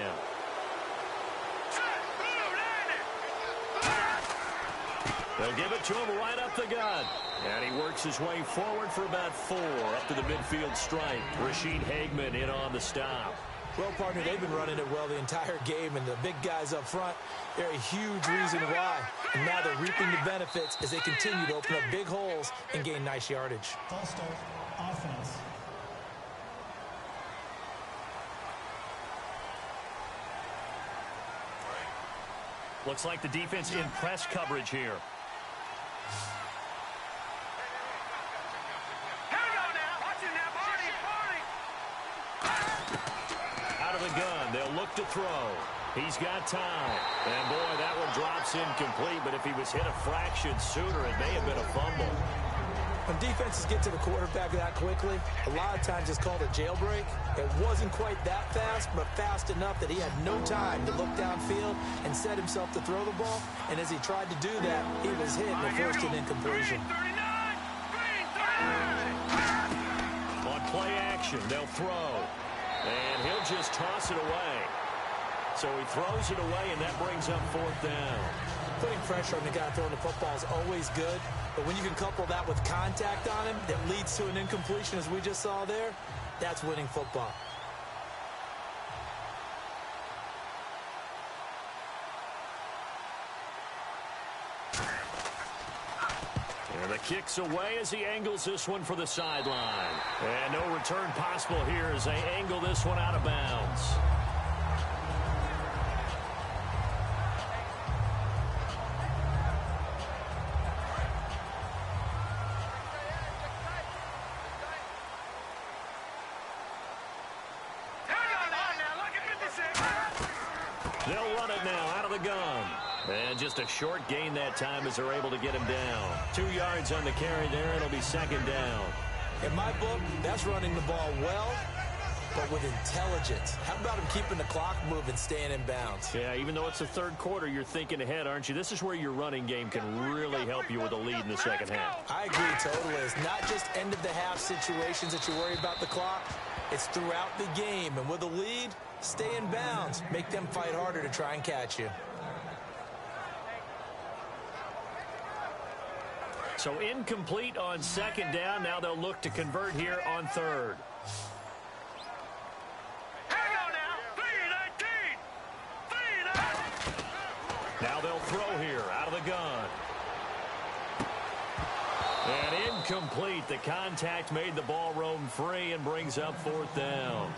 They'll give it to him right up the gut. And he works his way forward for about 4 up to the midfield stripe. Rashid Hageman in on the stop. Well, partner, they've been running it well the entire game, and the big guys up front, they're a huge reason why. And now they're reaping the benefits as they continue to open up big holes and gain nice yardage. False start, offense. Looks like the defense in press coverage here. Out of the gun, they'll look to throw. He's got time. And, boy, that one drops incomplete. But if he was hit a fraction sooner, it may have been a fumble. When defenses get to the quarterback that quickly, a lot of times it's called a jailbreak. It wasn't quite that fast, but fast enough that he had no time to look downfield and set himself to throw the ball. And as he tried to do that, he was hit and forced an incompletion. On play action, they'll throw. And he'll just toss it away. So he throws it away, and that brings up fourth down. Putting pressure on the guy throwing the football is always good, but when you can couple that with contact on him that leads to an incompletion, as we just saw there, that's winning football. And the kick's away as he angles this one for the sideline. And no return possible here as they angle this one out of bounds. They'll run it now out of the gun. And just a short gain that time as they're able to get him down. 2 yards on the carry there. It'll be second down. In my book, that's running the ball well, but with intelligence. How about him keeping the clock moving, staying in bounds? Yeah, even though it's the third quarter, you're thinking ahead, aren't you? This is where your running game can really help you with a lead in the second half. I agree totally. It's not just end-of-the-half situations that you worry about the clock. It's throughout the game. And with a lead, stay in bounds. Make them fight harder to try and catch you. So incomplete on second down. Now they'll look to convert here on third. Now they'll throw here out of the gun. And incomplete. The contact made the ball roam free and brings up fourth down.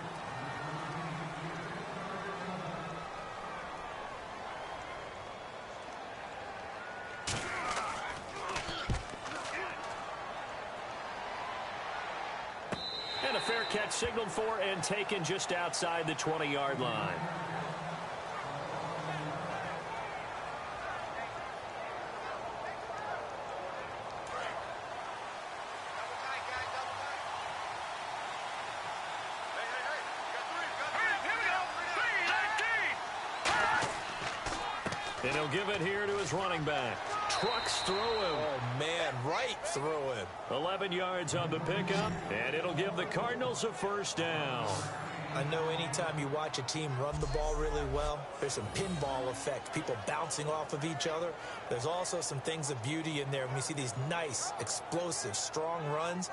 And a fair catch signaled for and taken just outside the 20-yard line. And he'll give it here to his running back. Trucks through him. Oh, man, right through him. 11 yards on the pickup, and it'll give the Cardinals a first down. I know anytime you watch a team run the ball really well, there's some pinball effect, people bouncing off of each other. There's also some things of beauty in there when you see these nice, explosive, strong runs.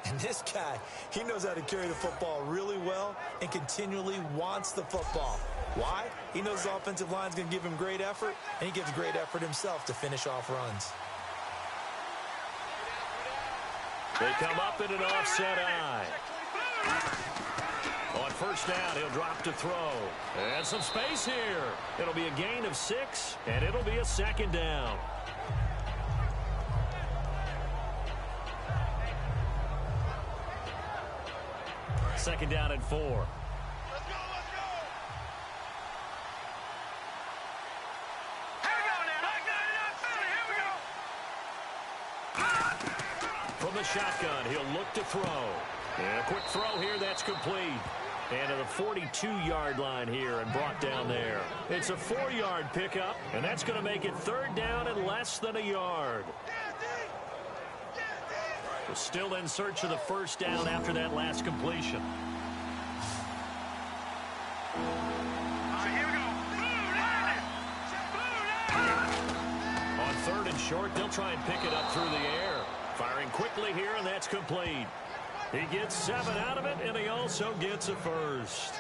And this guy, he knows how to carry the football really well and continually wants the football. Why? He knows the offensive line's going to give him great effort, and he gives great effort himself to finish off runs. They come up in an offset eye. On first down, he'll drop to throw. And some space here. It'll be a gain of 6, and it'll be a second down. Second down and 4. From the shotgun, he'll look to throw. And a quick throw here, that's complete. And to the 42-yard line here and brought down there. It's a 4-yard pickup, and that's going to make it third down and less than a yard. We're still in search of the first down after that last completion. On third and short, they'll try and pick it up through the air. Firing quickly here, and that's complete. He gets 7 out of it, and he also gets a first.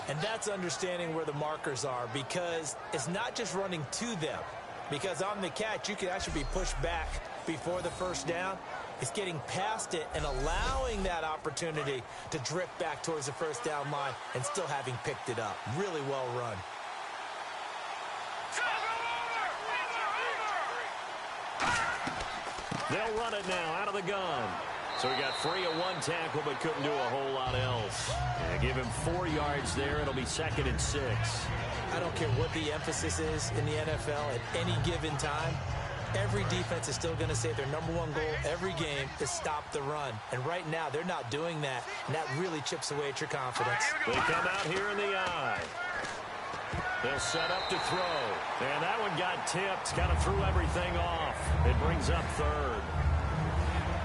And that's understanding where the markers are, because it's not just running to them. Because on the catch, you can actually be pushed back before the first down. It's getting past it and allowing that opportunity to drift back towards the first down line and still having picked it up. Really well run. They'll run it now out of the gun. So he got free of one tackle but couldn't do a whole lot else. And give him 4 yards there. It'll be 2nd and 6. I don't care what the emphasis is in the NFL at any given time. Every defense is still going to say their #1 goal every game is stop the run. And right now, they're not doing that, and that really chips away at your confidence. They come out here in the eye. They'll set up to throw. And that one got tipped, kind of threw everything off. It brings up 3rd.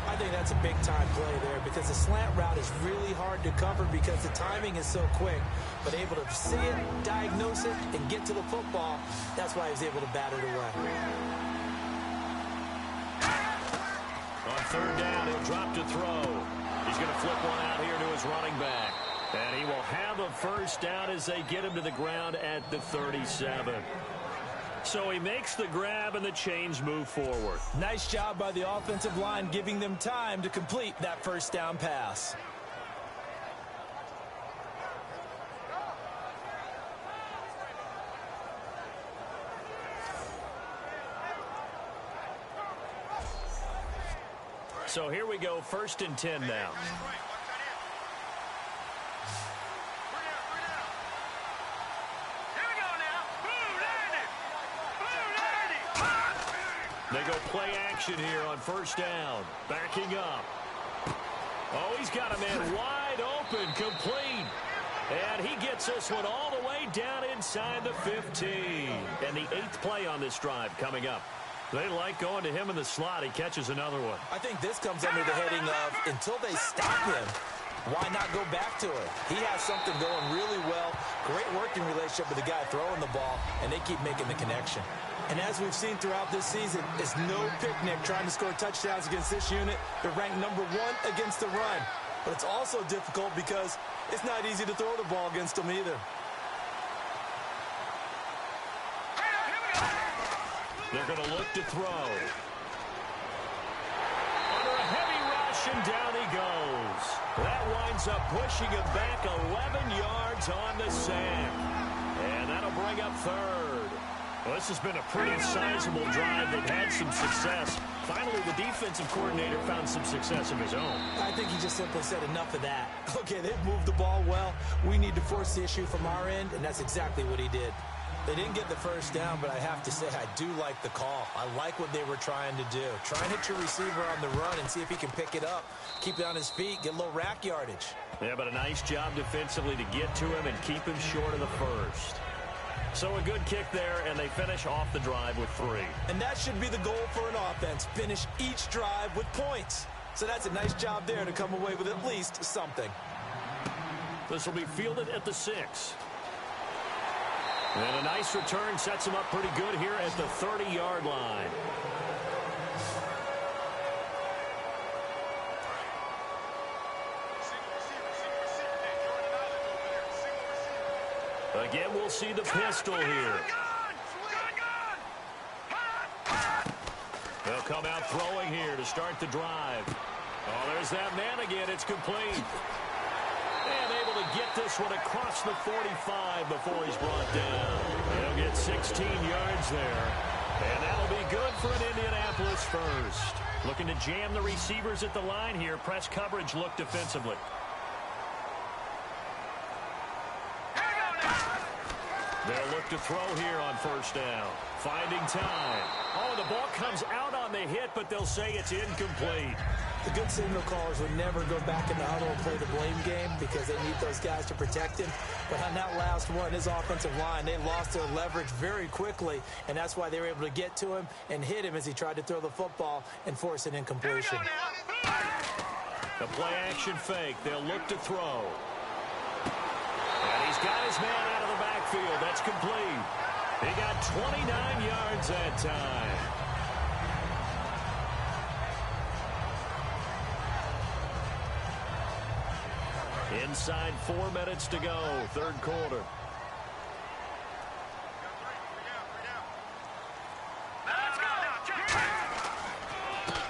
I think that's a big-time play there because the slant route is really hard to cover because the timing is so quick. But able to see it, diagnose it, and get to the football, that's why he was able to bat it away. On 3rd down, he'll drop to throw. He's going to flip one out here to his running back. And he will have a 1st down as they get him to the ground at the 37. So he makes the grab and the chains move forward. Nice job by the offensive line giving them time to complete that 1st down pass. So here we go, 1st and 10 now. They go play action here on 1st down. Backing up. Oh, he's got a man wide open, complete. And he gets this one all the way down inside the 15. And the 8th play on this drive coming up. They like going to him in the slot. He catches another one. I think this comes under the heading of until they stop him, why not go back to it? He has something going really well. Great working relationship with the guy throwing the ball, and they keep making the connection. And as we've seen throughout this season, it's no picnic trying to score touchdowns against this unit. They're ranked #1 against the run. But it's also difficult because it's not easy to throw the ball against them either. They're going to look to throw. Under a heavy rush, and down he goes. That winds up pushing him back 11 yards on the sack. And that'll bring up 3rd. Well, this has been a pretty sizable drive. They've had some success. Finally, the defensive coordinator found some success of his own. I think he just simply said enough of that. Okay, they've moved the ball well. We need to force the issue from our end, and that's exactly what he did. They didn't get the 1st down, but I have to say I do like the call. I like what they were trying to do. Try and hit your receiver on the run and see if he can pick it up. Keep it on his feet, get a little rack yardage. Yeah, but a nice job defensively to get to him and keep him short of the 1st. So a good kick there, and they finish off the drive with 3. And that should be the goal for an offense. Finish each drive with points. So that's a nice job there to come away with at least something. This will be fielded at the 6. And a nice return sets him up pretty good here at the 30-yard line. Again, we'll see the pistol here. They'll come out throwing here to start the drive. Oh, there's that man again. It's complete. And able to get this one across the 45 before he's brought down. He'll get 16 yards there. And that'll be good for an Indianapolis 1st. Looking to jam the receivers at the line here. Press coverage look defensively. They'll look to throw here on 1st down. Finding time. Oh, the ball comes out on the hit, but they'll say it's incomplete. The good signal callers would never go back in the huddle and play the blame game because they need those guys to protect him. But on that last one, his offensive line, they lost their leverage very quickly, and that's why they were able to get to him and hit him as he tried to throw the football and force an incompletion. The play action fake. They'll look to throw. And he's got his man out of the backfield. That's complete. He got 29 yards that time. Inside 4 minutes to go, 3rd quarter.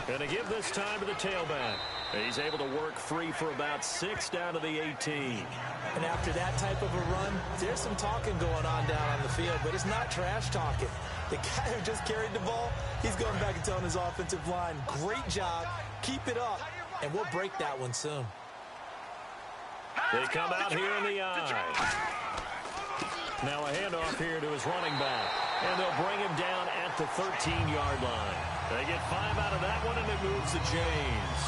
And to give this time to the tailback. He's able to work free for about 6 down to the 18. And after that type of a run, there's some talking going on down on the field, but it's not trash talking. The guy who just carried the ball, he's going back and telling his offensive line, great job, keep it up. and we'll break that one soon. They come out here in the eye. Now a handoff here to his running back, and they'll bring him down at the 13-yard line. They get 5 out of that one, and it moves the chains.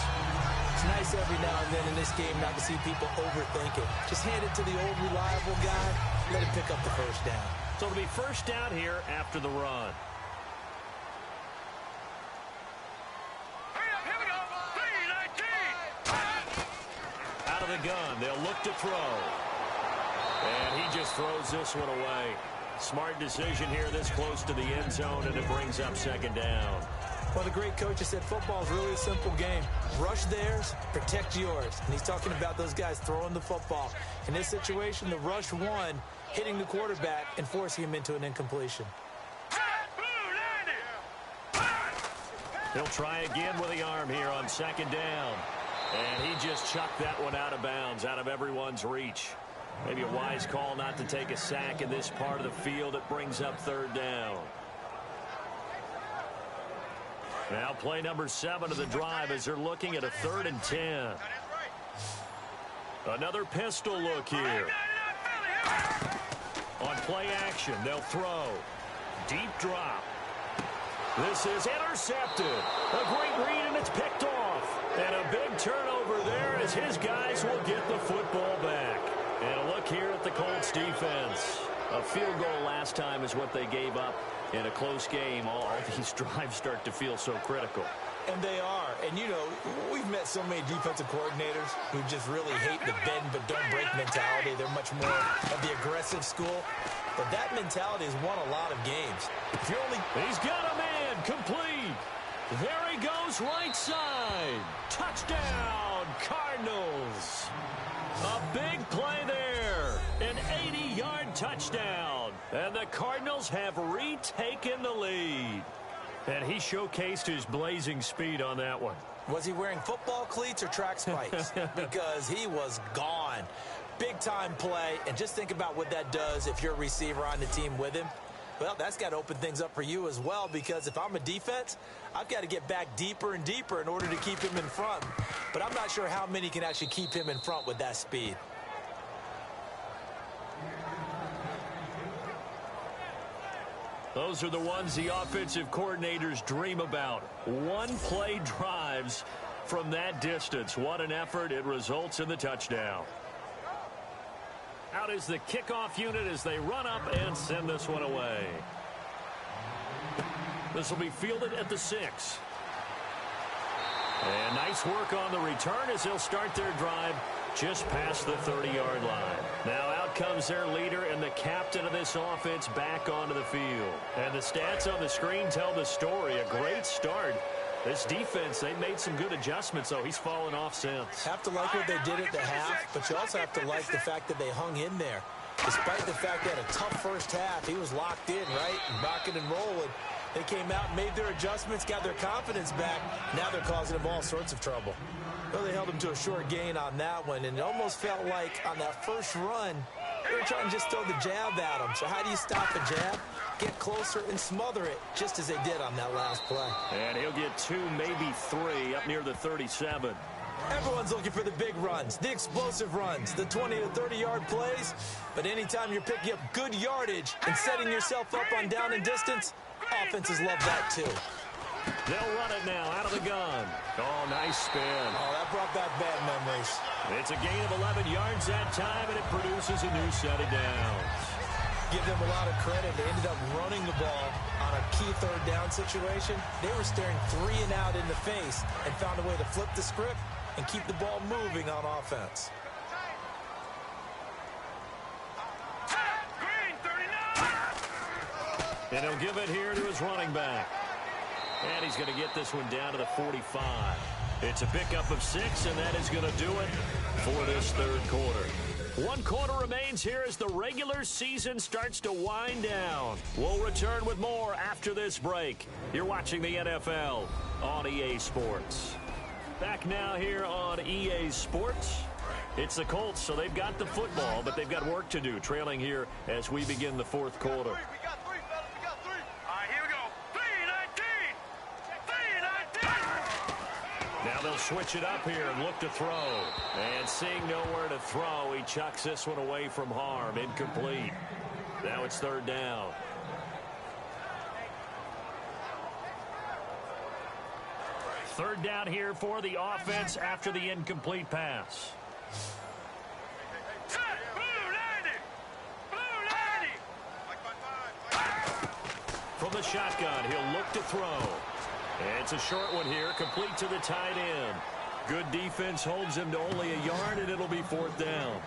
It's nice every now and then in this game not to see people overthink it. Just hand it to the old reliable guy, let him pick up the first down. So it'll be first down here after the run. Here we go. 3-19. Out of the gun, they'll look to throw. And he just throws this one away. Smart decision here this close to the end zone, and it brings up second down. Well, the great coach has said football is really a simple game. Rush theirs, protect yours. And he's talking about those guys throwing the football. In this situation, the rush one, hitting the quarterback and forcing him into an incompletion. He'll try again with the arm here on second down. And he just chucked that one out of bounds, out of everyone's reach. Maybe a wise call not to take a sack in this part of the field. It brings up third down. Now play number 7 of the drive as they're looking at a 3rd and 10. Another pistol look here. On play action, they'll throw. Deep drop. This is intercepted. A great read, and it's picked off. And a big turnover there as his guys will get the football back. And a look here at the Colts defense. A field goal last time is what they gave up in a close game. All these drives start to feel so critical. And they are. And, you know, we've met so many defensive coordinators who just really hate the bend but don't break mentality. They're much more of the aggressive school. But that mentality has won a lot of games. If you're only... He's got a man complete. There he goes right side. Touchdown, Cardinals. A big play there. An 80-yard touchdown. And the Cardinals have retaken the lead. And he showcased his blazing speed on that one. Was he wearing football cleats or track spikes? Because he was gone. Big-time play. And just think about what that does if you're a receiver on the team with him. Well, that's got to open things up for you as well, because if I'm a defense, I've got to get back deeper and deeper in order to keep him in front. But I'm not sure how many can actually keep him in front with that speed. Those are the ones the offensive coordinators dream about. One-play drives from that distance. What an effort. It results in the touchdown. Out is the kickoff unit as they run up and send this one away. This will be fielded at the 6. And nice work on the return as they'll start their drive just past the 30-yard line. Now out comes their leader and the captain of this offense back onto the field. And the stats on the screen tell the story. A great start. This defense, they made some good adjustments, though. He's fallen off since. Have to like what they did at the half, but you also have to like the fact that they hung in there. Despite the fact they had a tough first half, he was locked in, right, and rocking and rolling. They came out and made their adjustments, got their confidence back. Now they're causing him all sorts of trouble. Well, they held him to a short gain on that one, and it almost felt like on that first run, they were trying to just throw the jab at him. So how do you stop a jab? Get closer and smother it, just as they did on that last play. And he'll get 2, maybe 3 up near the 37. Everyone's looking for the big runs, the explosive runs, the 20 to 30-yard plays. But anytime you're picking up good yardage and setting yourself up on down and distance, offenses love that too. They'll run it now out of the gun. Oh, nice spin. Oh, that brought back bad memories. It's a gain of 11 yards that time, and it produces a new set of downs. Give them a lot of credit. They ended up running the ball on a key third down situation. They were staring 3 and out in the face and found a way to flip the script and keep the ball moving on offense. Green 39. And he'll give it here to his running back. And he's going to get this one down to the 45. It's a pickup of 6, and that is going to do it for this third quarter. 1 quarter remains here as the regular season starts to wind down. We'll return with more after this break. You're watching the NFL on EA Sports. Back now here on EA Sports. It's the Colts, so they've got the football, but they've got work to do, trailing here as we begin the fourth quarter. We got 3, fellas. We got 3. All right, here we go. 3-19. 3-19. Now they'll switch it up here and look to throw. And seeing nowhere to throw, he chucks this one away from harm. Incomplete. Now it's third down. Third down here for the offense after the incomplete pass. From the shotgun, he'll look to throw. And it's a short one here, complete to the tight end. Good defense holds him to only a yard, and it'll be fourth down.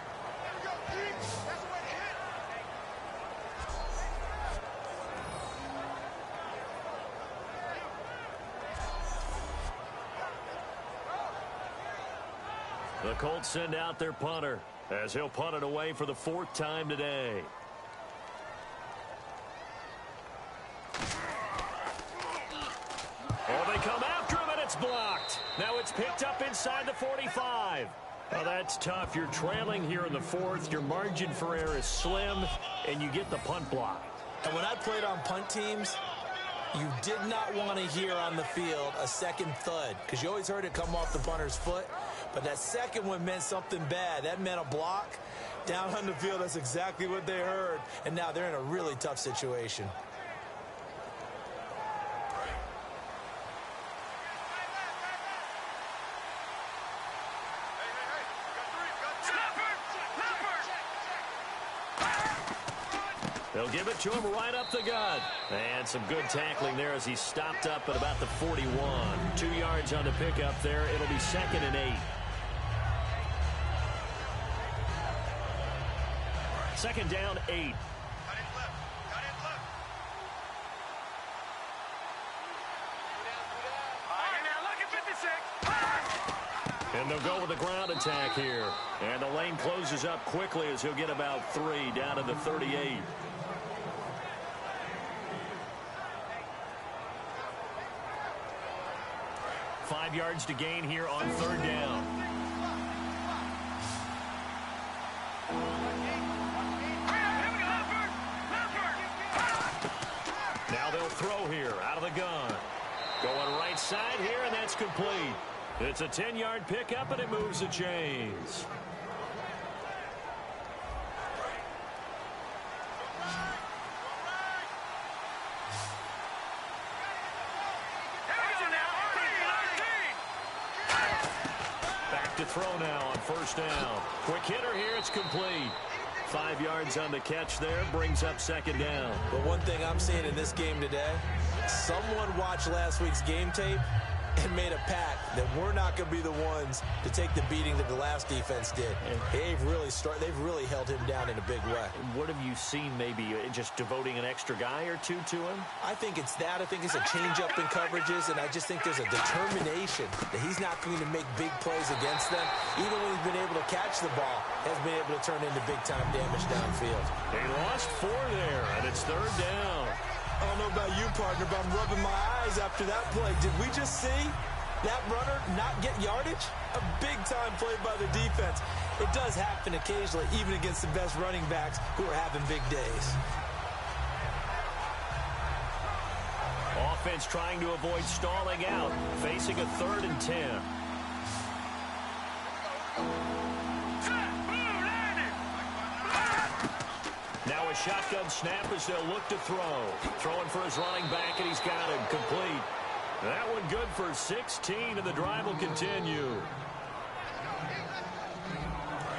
The Colts send out their punter as he'll punt it away for the fourth time today. Oh, they come after him, and it's blocked. Now it's picked up inside the 45. Oh, that's tough. You're trailing here in the fourth. Your margin for error is slim, and you get the punt block. And when I played on punt teams, you did not want to hear on the field a second thud, because you always heard it come off the punter's foot. But that second one meant something bad. That meant a block. Down on the field, that's exactly what they heard. And now they're in a really tough situation. They'll give it to him right up the gut. And some good tackling there as he stopped up at about the 41. 2 yards on the pickup there. It'll be second and 8. Second down, 8. And they'll go with the ground attack here. And the lane closes up quickly as he'll get about 3 down to the 38. Five yards to gain here on third down. Now they'll throw here out of the gun. Going right side here, and that's complete. It's a 10-yard pickup, and it moves the chains. Back to throw now on first down. Quick hitter here, it's complete. 5 yards on the catch there, brings up second down. But one thing I'm seeing in this game today, someone watched last week's game tape and made a pact that we're not going to be the ones to take the beating that the last defense did. And they've really held him down in a big way. What have you seen, maybe just devoting an extra guy or two to him? I think it's that. I think it's a change-up in coverages, and I just think there's a determination that he's not going to make big plays against them. Even when he's been able to catch the ball, has been able to turn into big-time damage downfield. They lost 4 there, and it's third down. I don't know about you, partner, but I'm rubbing my eyes after that play. Did we just see that runner not get yardage? A big-time play by the defense. It does happen occasionally, even against the best running backs who are having big days. Offense trying to avoid stalling out, facing a 3rd and 10. Now a shotgun snap as they'll look to throw. Throwing for his running back, and he's got him complete. That one good for 16, and the drive will continue.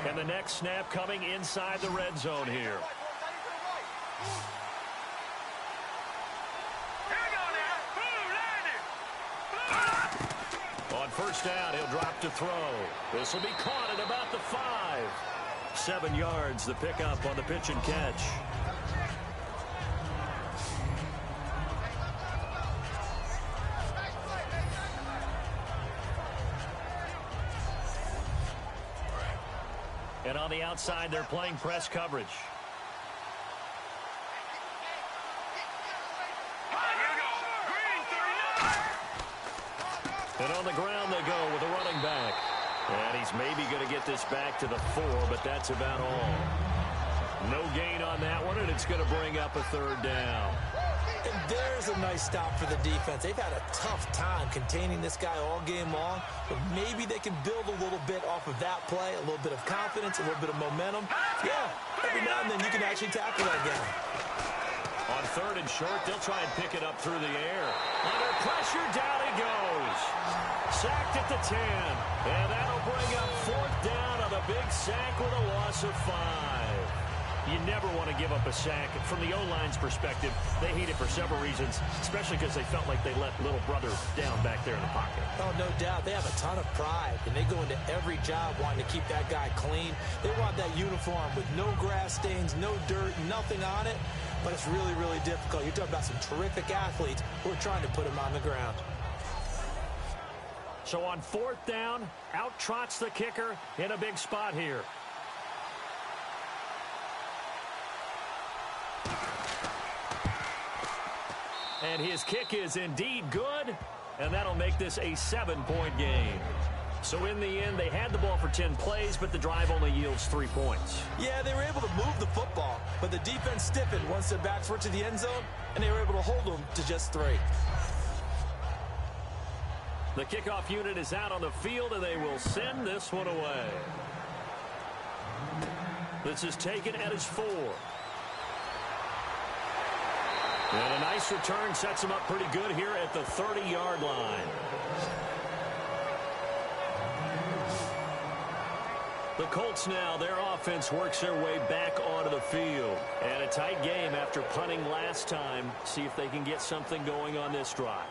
And the next snap coming inside the red zone here. On first down, he'll drop to throw. This will be caught at about the 5. 7 yards, the pickup on the pitch and catch. And on the outside, they're playing press coverage. And on the ground they go with a running back. And he's maybe going to get this back to the 4, but that's about all. No gain on that one, and it's going to bring up a third down. And there's a nice stop for the defense. They've had a tough time containing this guy all game long, but maybe they can build a little bit off of that play, a little bit of confidence, a little bit of momentum. Yeah, every now and then you can actually tackle that guy. On 3rd and short, they'll try and pick it up through the air. Under pressure, down he goes. Sacked at the 10. And that'll bring up 4th down on a big sack with a loss of 5. You never want to give up a sack. From the O-line's perspective, they hate it for several reasons, especially because they felt like they let little brother down back there in the pocket. Oh, no doubt. They have a ton of pride, and they go into every job wanting to keep that guy clean. They want that uniform with no grass stains, no dirt, nothing on it, but it's really, really difficult. You're talking about some terrific athletes who are trying to put him on the ground. So on 4th down, out trots the kicker in a big spot here. And his kick is indeed good, and that'll make this a 7-point game. So in the end, they had the ball for 10 plays, but the drive only yields 3 points. Yeah, they were able to move the football, but the defense stiffened once their backs were to the end zone, and they were able to hold them to just 3. The kickoff unit is out on the field, and they will send this one away. This is taken at his 4. And a nice return sets him up pretty good here at the 30-yard line. The Colts now, their offense works their way back onto the field. And a tight game after punting last time. See if they can get something going on this drive.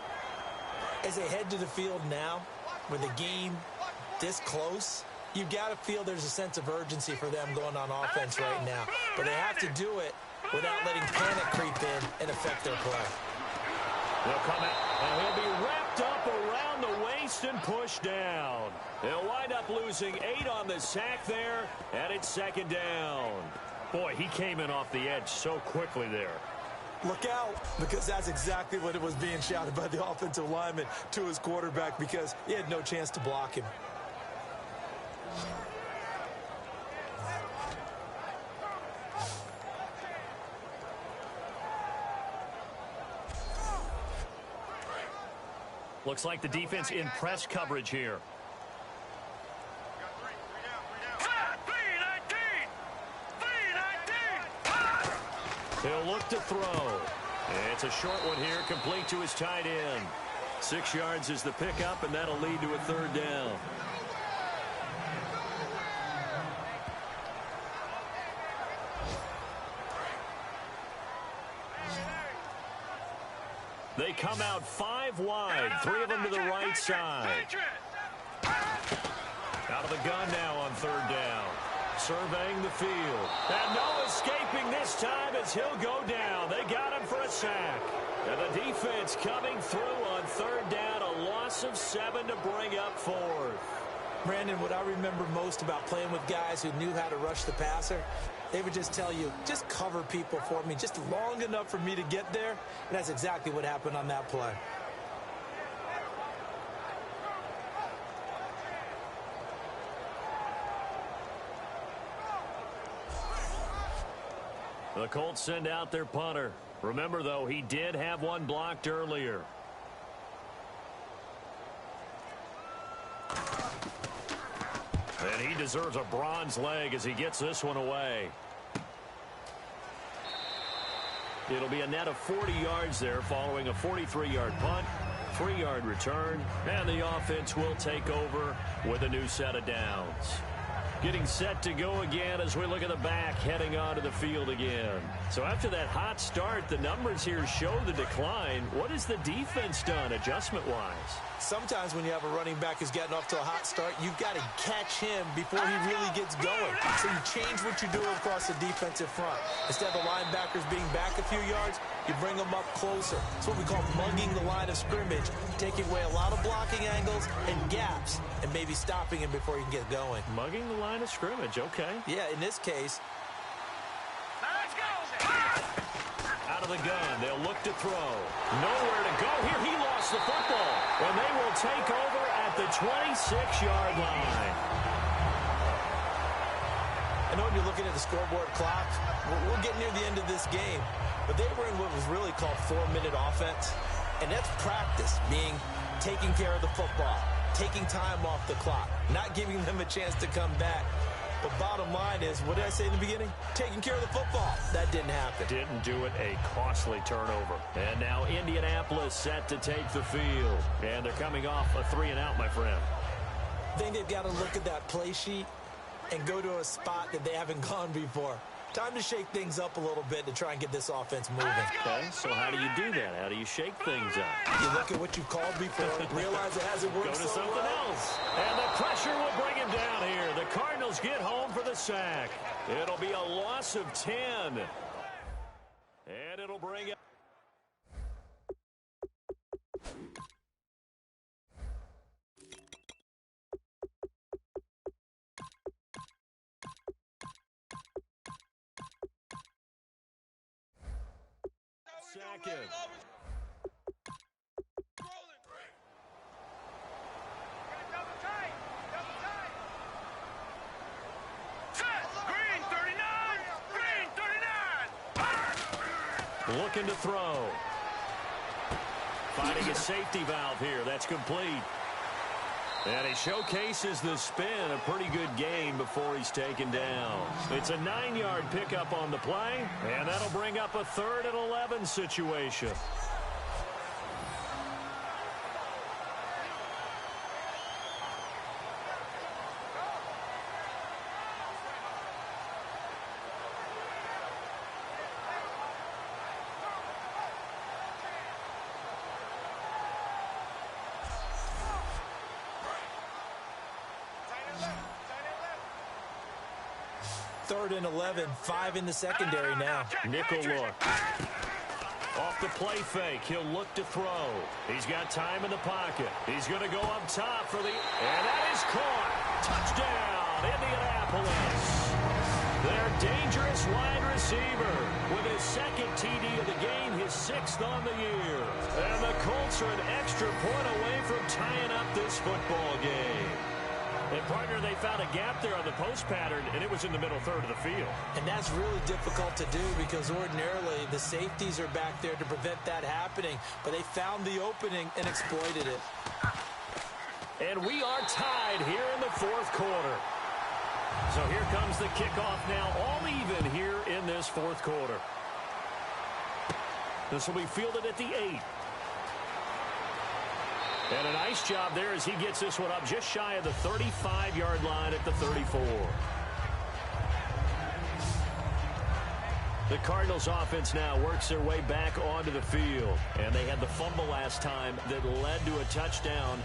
As they head to the field now, with the game this close, you've got to feel there's a sense of urgency for them going on offense right now. But they have to do it without letting panic creep in and affect their play. They'll come out, and he'll be wrapped up around the waist and pushed down. They'll wind up losing 8 on the sack there, and it's 2nd down. Boy, he came in off the edge so quickly there. Look out, because that's exactly what it was being shouted by the offensive lineman to his quarterback, because he had no chance to block him. Looks like the defense in press coverage here. He'll look to throw. It's a short one here, complete to his tight end. 6 yards is the pickup, and that'll lead to a 3rd down. They come out 5 wide, 3 of them to the right side. Out of the gun now on 3rd down. Surveying the field. And no escaping this time as he'll go down. They got him for a sack. And the defense coming through on 3rd down. A loss of 7 to bring up 4th. Brandon, what I remember most about playing with guys who knew how to rush the passer, they would just tell you, just cover people for me, just long enough for me to get there. And that's exactly what happened on that play. The Colts send out their punter. Remember, though, he did have one blocked earlier. And he deserves a bronze leg as he gets this one away. It'll be a net of 40 yards there following a 43-yard punt, 3-yard return, and the offense will take over with a new set of downs. Getting set to go again as we look at the back heading onto the field again. So after that hot start, the numbers here show the decline. What has the defense done adjustment-wise? Sometimes when you have a running back who's getting off to a hot start, you've got to catch him before he really gets going. So you change what you're doing across the defensive front. Instead of the linebackers being back a few yards, you bring them up closer. It's what we call mugging the line of scrimmage, taking away a lot of blocking angles and gaps, and maybe stopping him before he can get going. Mugging the line of scrimmage, okay. Yeah, in this case. Out of the gun, they'll look to throw. Nowhere to go here. He lost the football. And they will take over at the 26-yard line. And know when you're looking at the scoreboard clock, we're getting near the end of this game, but they were in what was really called 4-minute offense, and that's practice, meaning taking care of the football, taking time off the clock, not giving them a chance to come back. But bottom line is, what did I say in the beginning? Taking care of the football. That didn't happen. Didn't do it. A costly turnover. And now Indianapolis set to take the field. And they're coming off a 3-and-out, my friend. I think they've got to look at that play sheet and go to a spot that they haven't gone before. Time to shake things up a little bit to try and get this offense moving. Okay, so how do you do that? How do you shake things up? You look at what you've called before, realize it hasn't worked Go to so something well. else. And the pressure will bring him down here. The Cardinals get home for the sack. It'll be a loss of 10. And it'll bring it. Second. Looking to throw. Finding a safety valve here. That's complete. And he showcases the spin. A pretty good gain before he's taken down. It's a 9-yard pickup on the play. And that'll bring up a 3rd and 11 situation. Third and 11, 5 in the secondary now. Nickel look. Off the play fake. He'll look to throw. He's got time in the pocket. He's going to go up top for the... And that is caught. Touchdown, Indianapolis. Their dangerous wide receiver with his 2nd TD of the game, his 6th on the year. And the Colts are an extra point away from tying up this football game. And, partner, they found a gap there on the post pattern, and it was in the middle third of the field. And that's really difficult to do because ordinarily the safeties are back there to prevent that happening. But they found the opening and exploited it. And we are tied here in the 4th quarter. So here comes the kickoff now, all even here in this 4th quarter. This will be fielded at the 8. And a nice job there as he gets this one up just shy of the 35-yard line at the 34. The Cardinals offense now works their way back onto the field. And they had the fumble last time that led to a touchdown.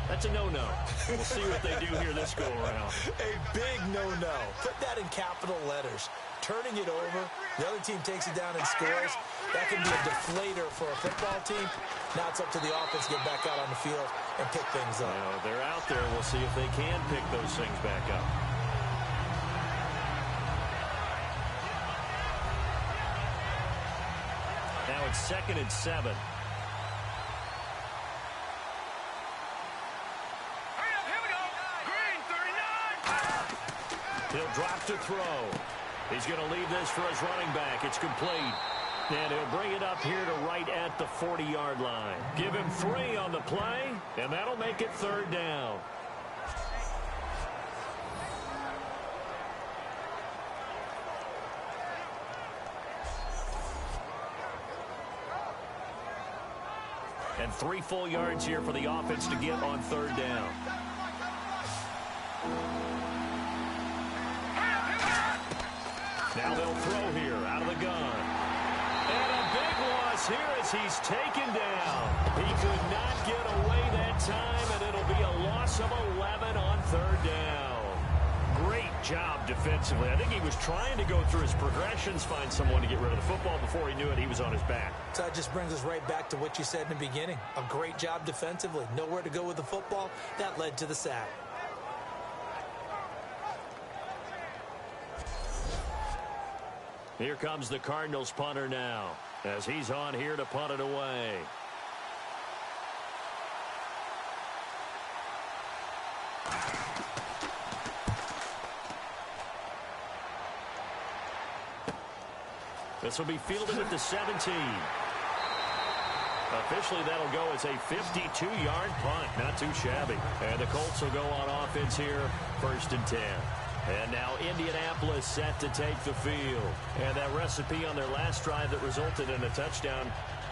That's a no-no. We'll see what they do here this go-around. A big no-no. Put that in capital letters. Turning it over, the other team takes it down and scores. That can be a deflator for a football team. Now it's up to the offense to get back out on the field and pick things up. Well, they're out there. We'll see if they can pick those things back up. Now it's 2nd and 7. He'll drop to throw. He's going to leave this for his running back. It's complete. And he'll bring it up here to right at the 40-yard line. Give him 3 on the play, and that'll make it 3rd down. And 3 full yards here for the offense to get on 3rd down. Now they'll throw here out of the gun. And a big loss here as he's taken down. He could not get away that time, and it'll be a loss of 11 on 3rd down. Great job defensively. I think he was trying to go through his progressions, find someone to get rid of the football. Before he knew it, he was on his back. So that just brings us right back to what you said in the beginning. A great job defensively. Nowhere to go with the football. That led to the sack. Here comes the Cardinals punter now as he's on here to punt it away. This will be fielded at the 17. Officially, that'll go as a 52-yard punt. Not too shabby. And the Colts will go on offense here, 1st and 10. And now Indianapolis set to take the field. And that recipe on their last drive that resulted in a touchdown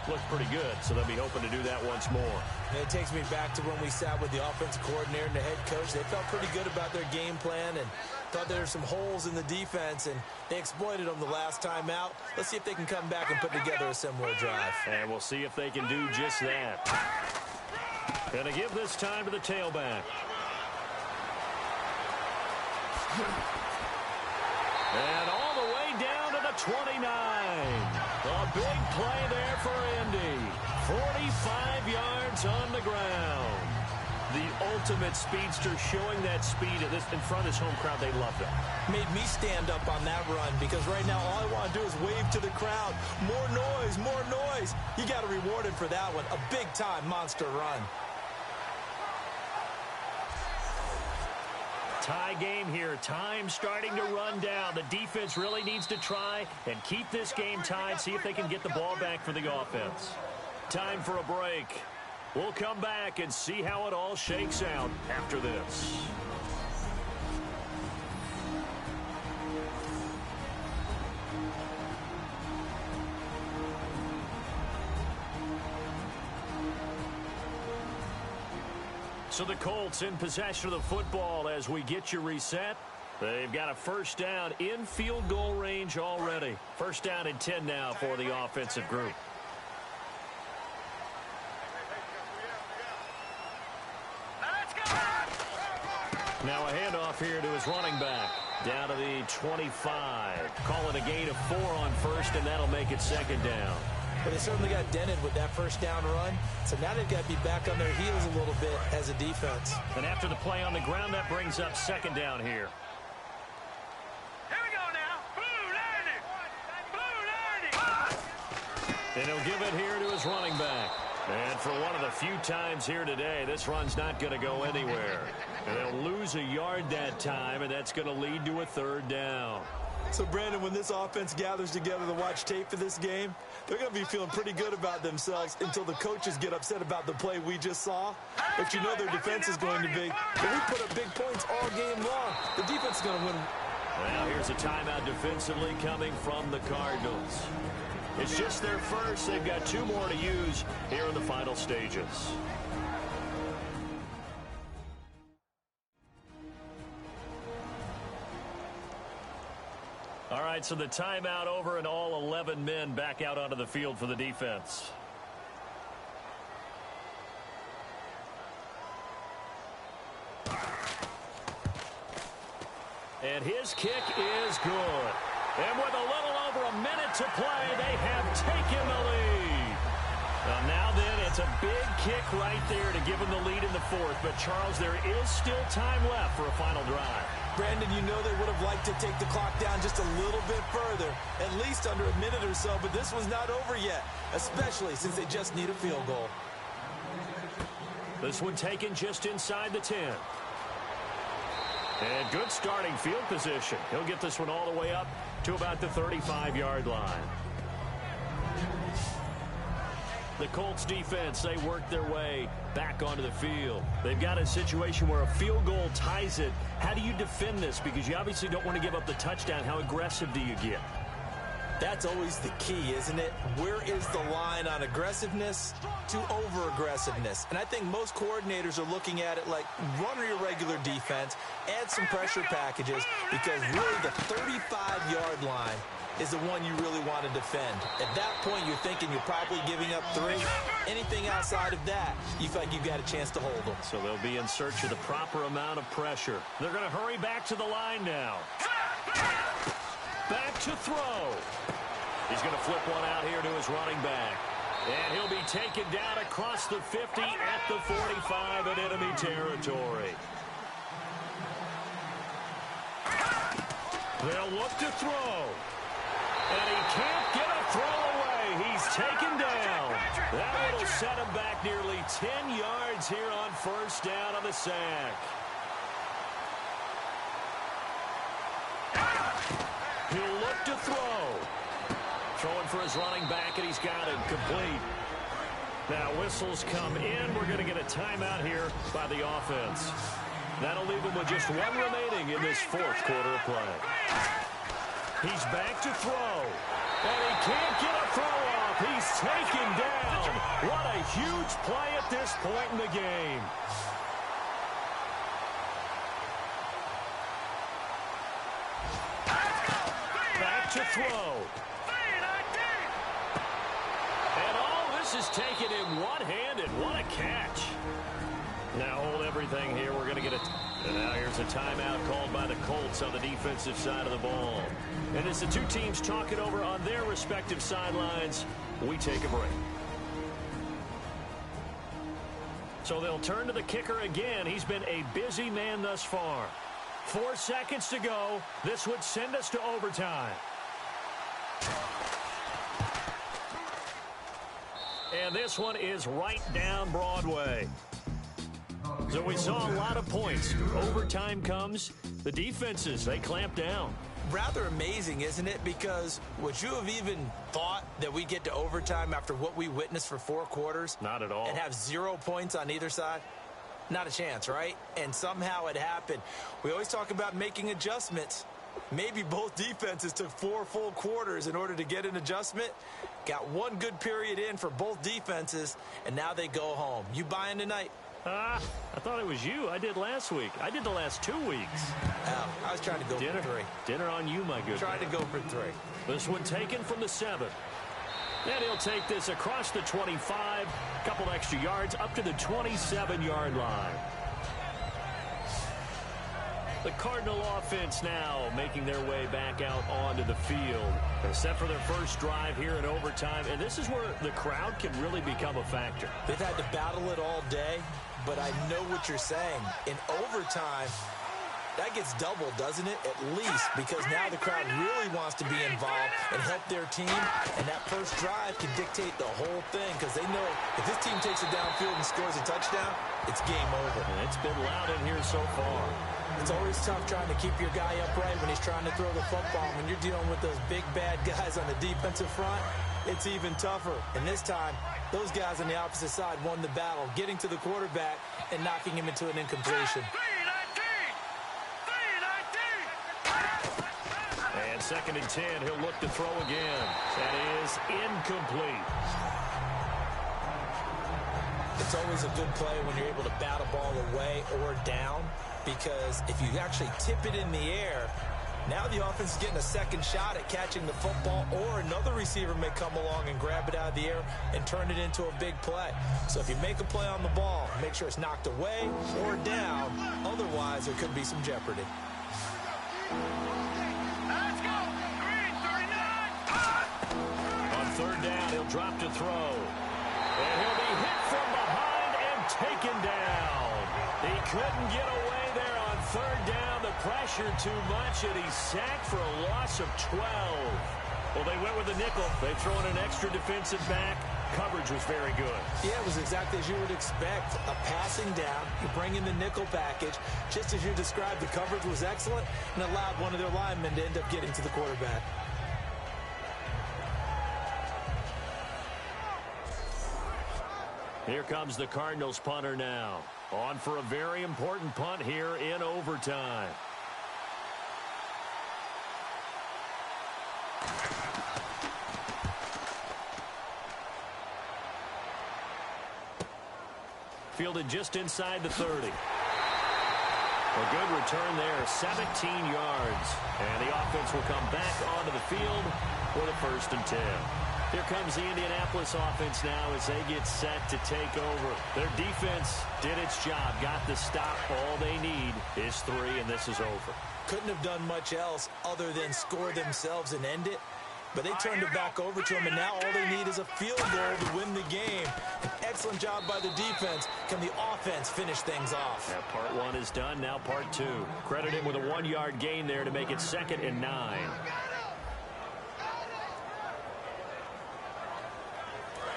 looked pretty good, so they'll be hoping to do that once more. And it takes me back to when we sat with the offensive coordinator and the head coach. They felt pretty good about their game plan and thought there were some holes in the defense, and they exploited them the last time out. Let's see if they can come back and put together a similar drive. And we'll see if they can do just that. Gonna give this time to the tailback. And all the way down to the 29. A big play there for Indy. 45 yards on the ground. The ultimate speedster, showing that speed in front of this home crowd. They loved it. Made me stand up on that run because right now all I want to do is wave to the crowd. More noise, more noise. You got to reward him for that one. A big-time monster run. Tie game here. Time starting to run down. The defense really needs to try and keep this game tied. See if they can get the ball back for the offense. Time for a break. We'll come back and see how it all shakes out after this. So the Colts in possession of the football as we get you reset. They've got a 1st down in field goal range already. 1st down and 10 now for the offensive group. Now a handoff here to his running back. Down to the 25. Call it a gain of 4 on 1st, and that'll make it 2nd down. But they certainly got dented with that 1st down run. So now they've got to be back on their heels a little bit as a defense. And after the play on the ground, that brings up 2nd down here. Here we go now. Blue 90. And he'll give it here to his running back. And for one of the few times here today, this run's not going to go anywhere. And they'll lose a yard that time, and that's going to lead to a 3rd down. So, Brandon, when this offense gathers together to watch tape for this game, they're going to be feeling pretty good about themselves until the coaches get upset about the play we just saw. But you know their defense is going to be. But we put up big points all game long. The defense is going to win. Well, here's a timeout defensively coming from the Cardinals. It's just their first. They've got 2 more to use here in the final stages. All right, so the timeout over and all 11 men back out onto the field for the defense. And his kick is good. And with a little over a minute to play, they have taken the lead. Now then, it's a big kick right there to give them the lead in the 4th. But, Charles, there is still time left for a final drive. Brandon, you know they would have liked to take the clock down just a little bit further, at least under a minute or so, but this one's not over yet, especially since they just need a field goal. This one taken just inside the 10. And good starting field position. He'll get this one all the way up to about the 35-yard line. The Colts defense, they work their way back onto the field. They've got a situation where a field goal ties it. How do you defend this? Because you obviously don't want to give up the touchdown. How aggressive do you get? That's always the key, isn't it? Where is the line on aggressiveness to over-aggressiveness? And I think most coordinators are looking at it like run your regular defense, add some pressure packages, because really the 35-yard line is the one you really want to defend. At that point, you're thinking you're probably giving up 3. Anything outside of that, you feel like you've got a chance to hold them. So they'll be in search of the proper amount of pressure. They're going to hurry back to the line now. Back to throw. He's going to flip one out here to his running back. And he'll be taken down across the 50 at the 45 in enemy territory. They'll look to throw. And he can't get a throw away. He's taken down. That will set him back nearly 10 yards here on 1st down on the sack. He'll look to throw. Throw incomplete. Now whistles come in. We're going to get a timeout here by the offense. That'll leave him with just one remaining in this fourth quarter of play. He's back to throw. And he can't get a throw off. He's taken down. What a huge play at this point in the game. Back to throw. And all this is taken in one-handed. What a catch. Now hold everything here. We're going to get it. And now here's a timeout called by the Colts on the defensive side of the ball. And as the two teams talk it over on their respective sidelines, we take a break. So they'll turn to the kicker again. He's been a busy man thus far. 4 seconds to go. This would send us to overtime. And this one is right down Broadway. So we saw a lot of points. Overtime comes. The defenses, they clamp down. Rather amazing, isn't it? Because would you have even thought that we get to overtime after what we witnessed for 4 quarters? Not at all. And have 0 points on either side? Not a chance, right? And somehow it happened. We always talk about making adjustments. Maybe both defenses took 4 full quarters in order to get an adjustment. Got 1 good period in for both defenses, and now they go home. You buying tonight? I thought it was you. I did last week. I did the last 2 weeks. I was trying to go for 3. Dinner on you, my good Trying to go for 3. This one taken from the 7. And he'll take this across the 25. Couple extra yards up to the 27-yard line. The Cardinal offense now making their way back out onto the field. They're set for their first drive here in overtime, and this is where the crowd can really become a factor. They've had to battle it all day, but I know what you're saying. In overtime, that gets doubled, doesn't it? At least, because now the crowd really wants to be involved and help their team, and that first drive can dictate the whole thing, because they know if this team takes it downfield and scores a touchdown, it's game over. And it's been loud in here so far. It's always tough trying to keep your guy upright when he's trying to throw the football. When you're dealing with those big, bad guys on the defensive front, it's even tougher. And this time, those guys on the opposite side won the battle, getting to the quarterback and knocking him into an incompletion. And 2nd and 10, he'll look to throw again. That is incomplete. It's always a good play when you're able to bat a ball away or down, because if you actually tip it in the air, now the offense is getting a second shot at catching the football, or another receiver may come along and grab it out of the air and turn it into a big play. So if you make a play on the ball, make sure it's knocked away or down. Otherwise, there could be some jeopardy. Let's go! 339! On 3rd down, he'll drop to throw. And he'll be hit from behind and taken down. He couldn't get away there on 3rd down. The pressure too much, and he's sacked for a loss of 12. Well, they went with the nickel. They've thrown an extra defensive back. Coverage was very good. Yeah, it was exactly as you would expect. A passing down. You bring in the nickel package. Just as you described, the coverage was excellent and allowed one of their linemen to end up getting to the quarterback. Here comes the Cardinals punter now. On for a very important punt here in overtime. Fielded just inside the 30. A good return there, 17 yards. And the offense will come back onto the field for the 1st and 10. Here comes the Indianapolis offense now as they get set to take over. Their defense did its job, got the stop. All they need is 3, and this is over. Couldn't have done much else other than score themselves and end it. But they turned it back over to them, and now all they need is a field goal to win the game. An excellent job by the defense. Can the offense finish things off? Now part 1 is done, now part 2. Credit him with a 1-yard gain there to make it 2nd and 9.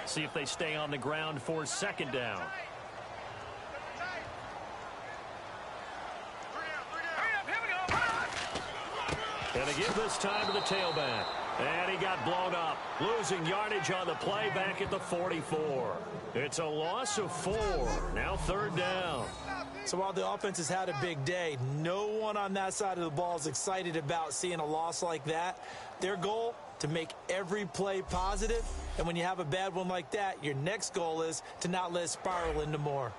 See if they stay on the ground for 2nd down. And they give this time to the tailback. And he got blown up, losing yardage on the play back at the 44. It's a loss of 4. Now 3rd down. So while the offense has had a big day, no one on that side of the ball is excited about seeing a loss like that. Their goal, to make every play positive. And when you have a bad one like that, your next goal is to not let it spiral into more.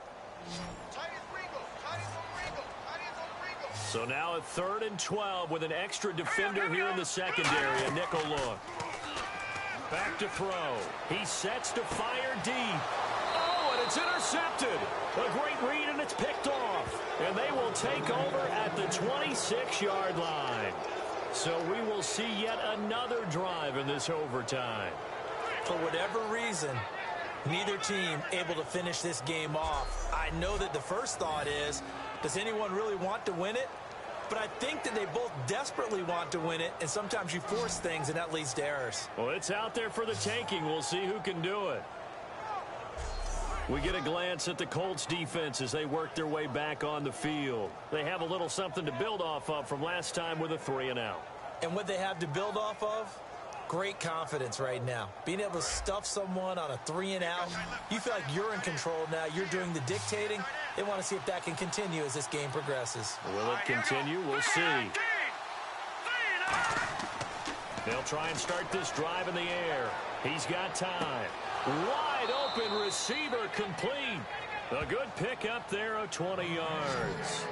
So now at 3rd and 12 with an extra defender here in the secondary, a nickel look. Back to throw. He sets to fire deep. Oh, and it's intercepted. A great read, and it's picked off. And they will take over at the 26-yard line. So we will see yet another drive in this overtime. For whatever reason, neither team able to finish this game off. I know that the first thought is, does anyone really want to win it? But I think that they both desperately want to win it, and sometimes you force things, and that leads to errors. Well, it's out there for the taking. We'll see who can do it. We get a glance at the Colts defense as they work their way back on the field. They have a little something to build off of from last time with a 3-and-out. And what they have to build off of? Great confidence right now. Being able to stuff someone on a 3-and-out, you feel like you're in control now. You're doing the dictating. They want to see if that can continue as this game progresses. Will it continue? We'll see. They'll try and start this drive in the air. He's got time. Wide open receiver complete. A good pickup there of 20 yards.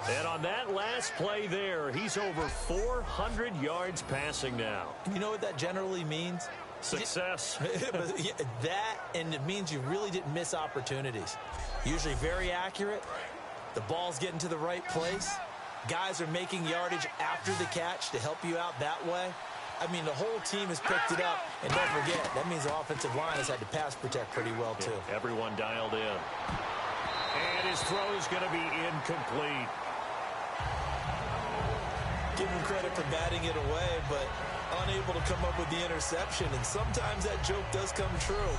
And on that last play there, he's over 400 yards passing now. You know what that generally means? Success. That, and it means you really didn't miss opportunities. Usually very accurate. The ball's getting to the right place. Guys are making yardage after the catch to help you out that way. I mean, the whole team has picked it up. And don't forget, that means the offensive line has had to pass protect pretty well, too. Yeah, everyone dialed in. And his throw is going to be incomplete. Give him credit for batting it away, but unable to come up with the interception. And sometimes that joke does come true.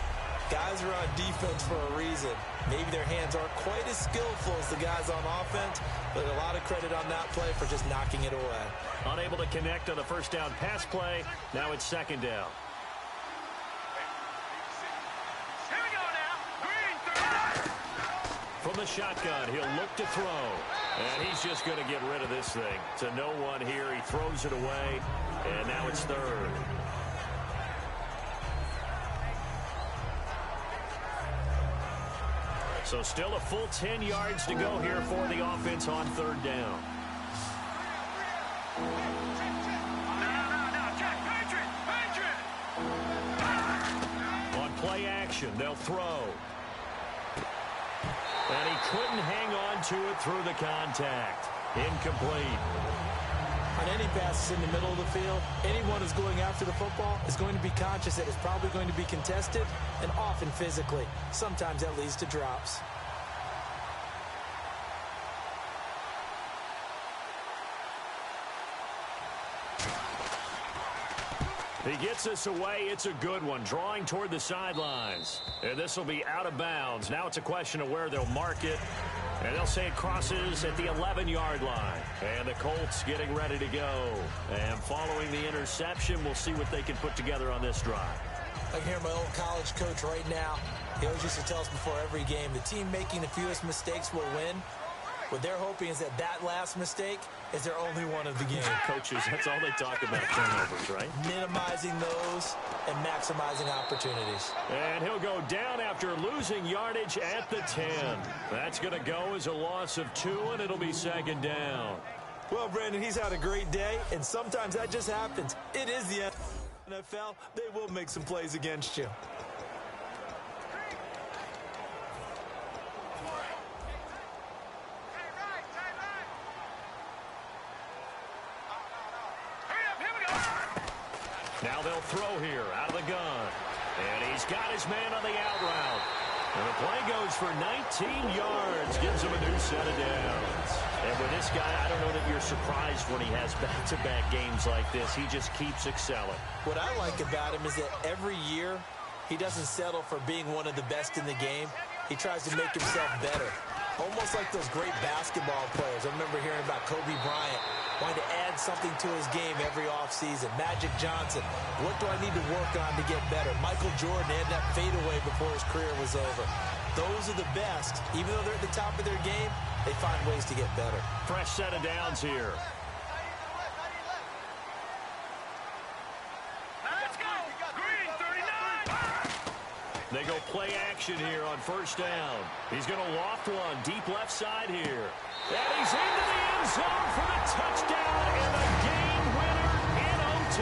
Guys are on defense for a reason. Maybe their hands aren't quite as skillful as the guys on offense, but a lot of credit on that play for just knocking it away. Unable to connect on the first down pass play. Now it's 2nd down. Here we go now. Green, From the shotgun, he'll look to throw. And he's just going to get rid of this thing. To no one here. He throws it away. And now it's 3rd. So still a full 10 yards to go here for the offense on 3rd down. On play action, they'll throw. And he couldn't hang on to it through the contact. Incomplete. On any passes in the middle of the field, anyone who's going after the football is going to be conscious that it's probably going to be contested, and often physically. Sometimes that leads to drops. He gets this away. It's a good one. Drawing toward the sidelines. And this will be out of bounds. Now it's a question of where they'll mark it. And they'll say it crosses at the 11-yard line. And the Colts getting ready to go. And following the interception, we'll see what they can put together on this drive. I can hear my old college coach right now. He always used to tell us before every game, the team making the fewest mistakes will win. What they're hoping is that that last mistake is their only one of the game. Coaches, that's all they talk about, turnovers, right? Minimizing those and maximizing opportunities. And he'll go down after losing yardage at the 10. That's going to go as a loss of 2, and it'll be 2nd down. Well, Brandon, he's had a great day, and sometimes that just happens. It is the NFL. They will make some plays against you. Now they'll throw here out of the gun. And he's got his man on the out route. And the play goes for 19 yards. Gives him a new set of downs. And with this guy, I don't know that you're surprised when he has back-to-back games like this. He just keeps excelling. What I like about him is that every year he doesn't settle for being one of the best in the game. He tries to make himself better. Almost like those great basketball players. I remember hearing about Kobe Bryant. wanting to add something to his game every offseason. Magic Johnson, what do I need to work on to get better? Michael Jordan had that fadeaway before his career was over. Those are the best. Even though they're at the top of their game, they find ways to get better. Fresh set of downs here. Let's go. Green 39. They go play action here on first down. He's going to loft one deep left side here. And he's into the end zone for the touchdown and a game winner in OT.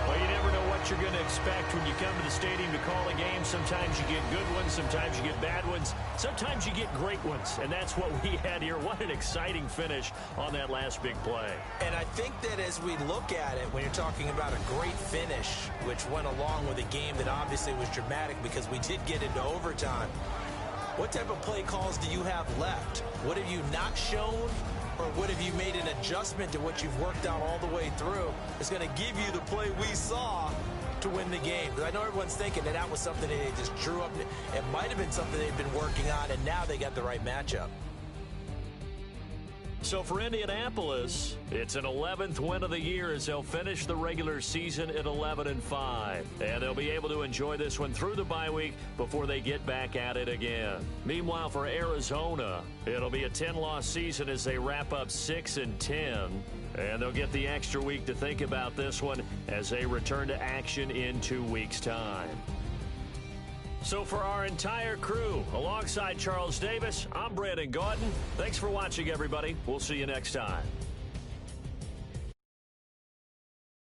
Well, you never know what you're going to expect when you come to the stadium to call a game. Sometimes you get good ones, sometimes you get bad ones, sometimes you get great ones, and that's what we had here. What an exciting finish on that last big play. And I think that as we look at it, when you're talking about a great finish, which went along with a game that obviously was dramatic because we did get into overtime, what type of play calls do you have left? What have you not shown? Or what have you made an adjustment to what you've worked out all the way through? It's going to give you the play we saw to win the game. Because I know everyone's thinking that was something that they just drew up. It might have been something they've been working on, and now they got the right matchup. So for Indianapolis, it's an 11th win of the year as they'll finish the regular season at 11-5. And they'll be able to enjoy this one through the bye week before they get back at it again. Meanwhile, for Arizona, it'll be a 10-loss season as they wrap up 6-10. And they'll get the extra week to think about this one as they return to action in 2 weeks' time. So for our entire crew, alongside Charles Davis, I'm Brandon Gaudin. Thanks for watching, everybody. We'll see you next time.